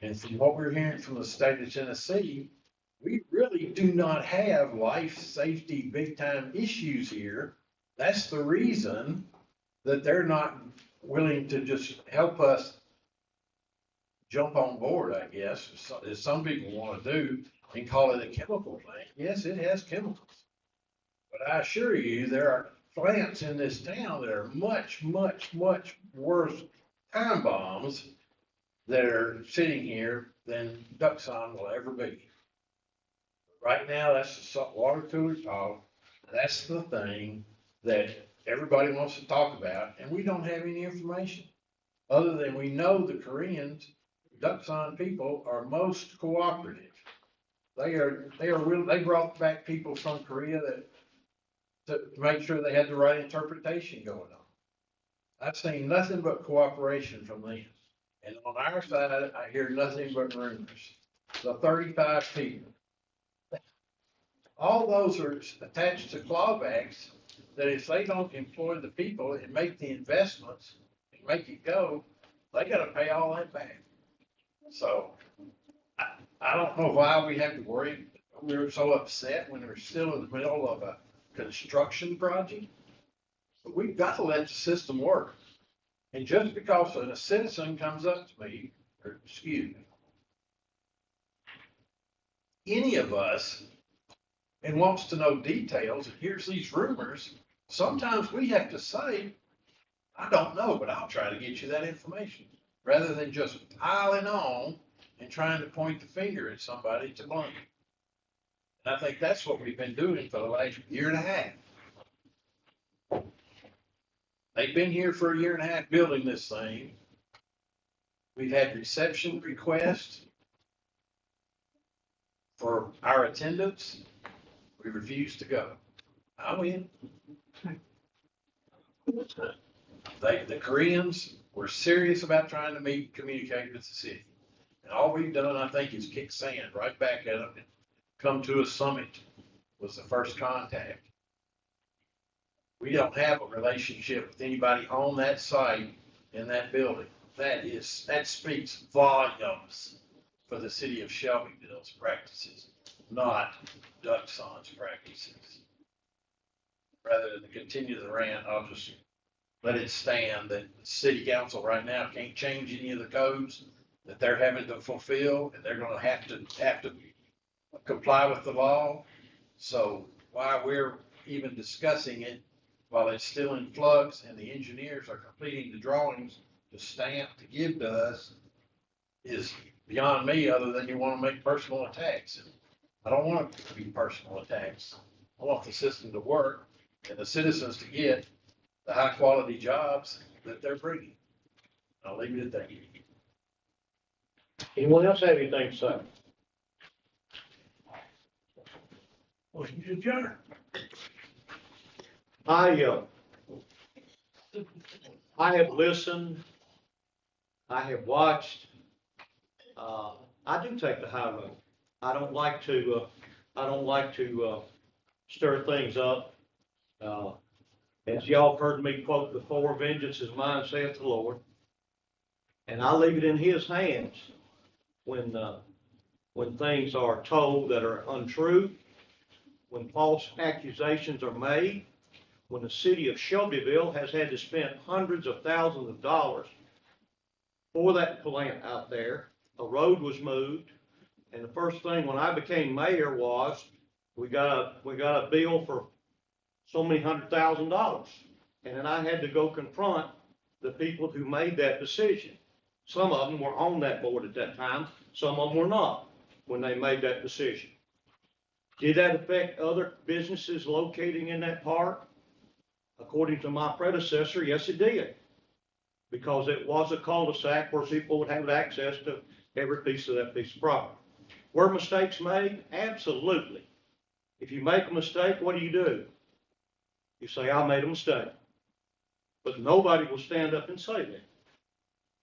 [SPEAKER 8] And from what we're hearing from the state of Tennessee, we really do not have life safety big time issues here. That's the reason that they're not willing to just help us jump on board, I guess, as some people want to do, and call it a chemical plant. Yes, it has chemicals. But I assure you, there are plants in this town that are much, much, much worse time bombs that are sitting here than Duxon will ever be. Right now, that's the water cooler talk. That's the thing that everybody wants to talk about, and we don't have any information. Other than we know the Koreans, Duxon people are most cooperative. They brought back people from Korea to make sure they had the right interpretation going on. I've seen nothing but cooperation from them. And on our side, I hear nothing but rumors. The 35 people. All those are attached to clawbacks that if they don't employ the people and make the investments and make it go, they got to pay all that back. So I don't know why we have to worry. We were so upset when we're still in the middle of a construction project. But we've got to let the system work. And just because a citizen comes up to me, or excuse me, any of us, and wants to know details and hears these rumors, sometimes we have to say, I don't know, but I'll try to get you that information, rather than just piling on and trying to point the finger at somebody to blame. And I think that's what we've been doing for the last year and a half. They've been here for a year and a half building this thing. We've had reception requests for our attendance. We refused to go. I win. The Koreans were serious about trying to communicate with the city. all we've done, I think, is kick sand right back at them. Come to a Summit was the first contact. We don't have a relationship with anybody on that site in that building. That speaks volumes for the city of Shelbyville's practices, not Duxon's practices. Rather than continue the rant, I'll just let it stand that the city council right now can't change any of the codes that they're having to fulfill, and they're gonna have to comply with the law. So while we're even discussing it, while it's still in flux and the engineers are completing the drawings to stamp to give to us, is beyond me, other than you wanna make personal attacks. I don't want it to be personal attacks. I want the system to work and the citizens to get the high quality jobs that they're bringing. I'll leave it at that.
[SPEAKER 12] Anyone else have anything to say?
[SPEAKER 11] Motion to adjourn.
[SPEAKER 12] I have listened, I have watched, I do take the high road. I don't like to stir things up. As y'all heard me quote before, vengeance is mine, saith the Lord. And I leave it in his hands when things are told that are untrue, when false accusations are made, when the city of Shelbyville has had to spend hundreds of thousands of dollars for that plant out there. A road was moved, and the first thing when I became mayor was we got a bill for so many $100,000, and then I had to go confront the people who made that decision. Some of them were on that board at that time, some of them were not when they made that decision. Did that affect other businesses locating in that park? According to my predecessor, yes, it did. Because it was a cul-de-sac where people would have access to every piece of that piece of property. Were mistakes made? Absolutely. If you make a mistake, what do? You say, I made a mistake. But nobody will stand up and say that.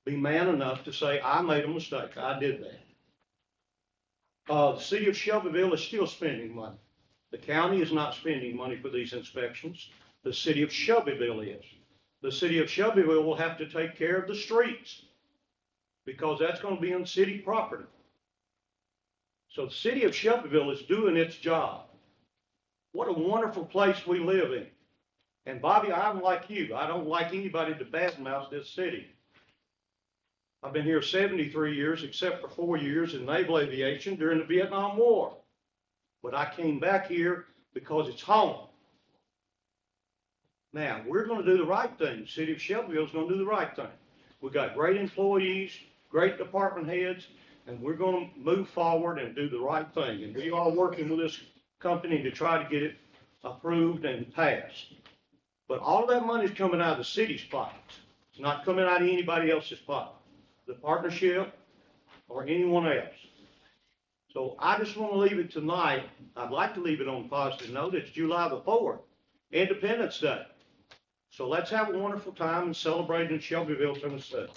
[SPEAKER 12] Be man enough to say, I made a mistake. I did that. The city of Shelbyville is still spending money. The county is not spending money for these inspections. The city of Shelbyville is. The city of Shelbyville will have to take care of the streets because that's going to be on city property. So the city of Shelbyville is doing its job. What a wonderful place we live in. And Bobby, I'm like you. I don't like anybody to badmouth this city. I've been here 73 years, except for 4 years in naval aviation during the Vietnam War. But I came back here because it's home. Now, we're going to do the right thing. The city of Shelbyville is going to do the right thing. We've got great employees, great department heads, and we're going to move forward and do the right thing. And we are working with this company to try to get it approved and passed. But all of that money is coming out of the city's pockets. It's not coming out of anybody else's pocket, the partnership or anyone else. So I just want to leave it tonight. I'd like to leave it on a positive note. It's July the 4th, Independence Day. So let's have a wonderful time and celebrate in Shelbyville, Tennessee.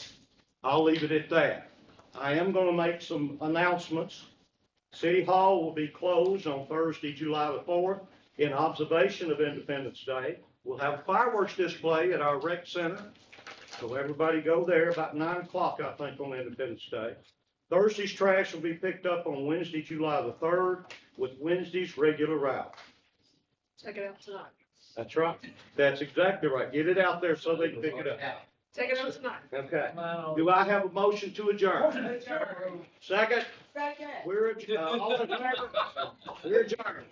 [SPEAKER 12] I'll leave it at that. I am going to make some announcements. City Hall will be closed on Thursday, July the 4th, in observation of Independence Day. We'll have a fireworks display at our rec center. So everybody go there about 9 o'clock, I think, on Independence Day. Thursday's trash will be picked up on Wednesday, July the 3rd, with Wednesday's regular route.
[SPEAKER 7] Take it out tonight.
[SPEAKER 12] That's right. That's exactly right. Get it out there so they can pick it up.
[SPEAKER 7] Take it out tonight.
[SPEAKER 12] Okay. Do I have a motion to adjourn? Second?
[SPEAKER 7] Second.
[SPEAKER 12] We're adjourned. All in favor? We're adjourned.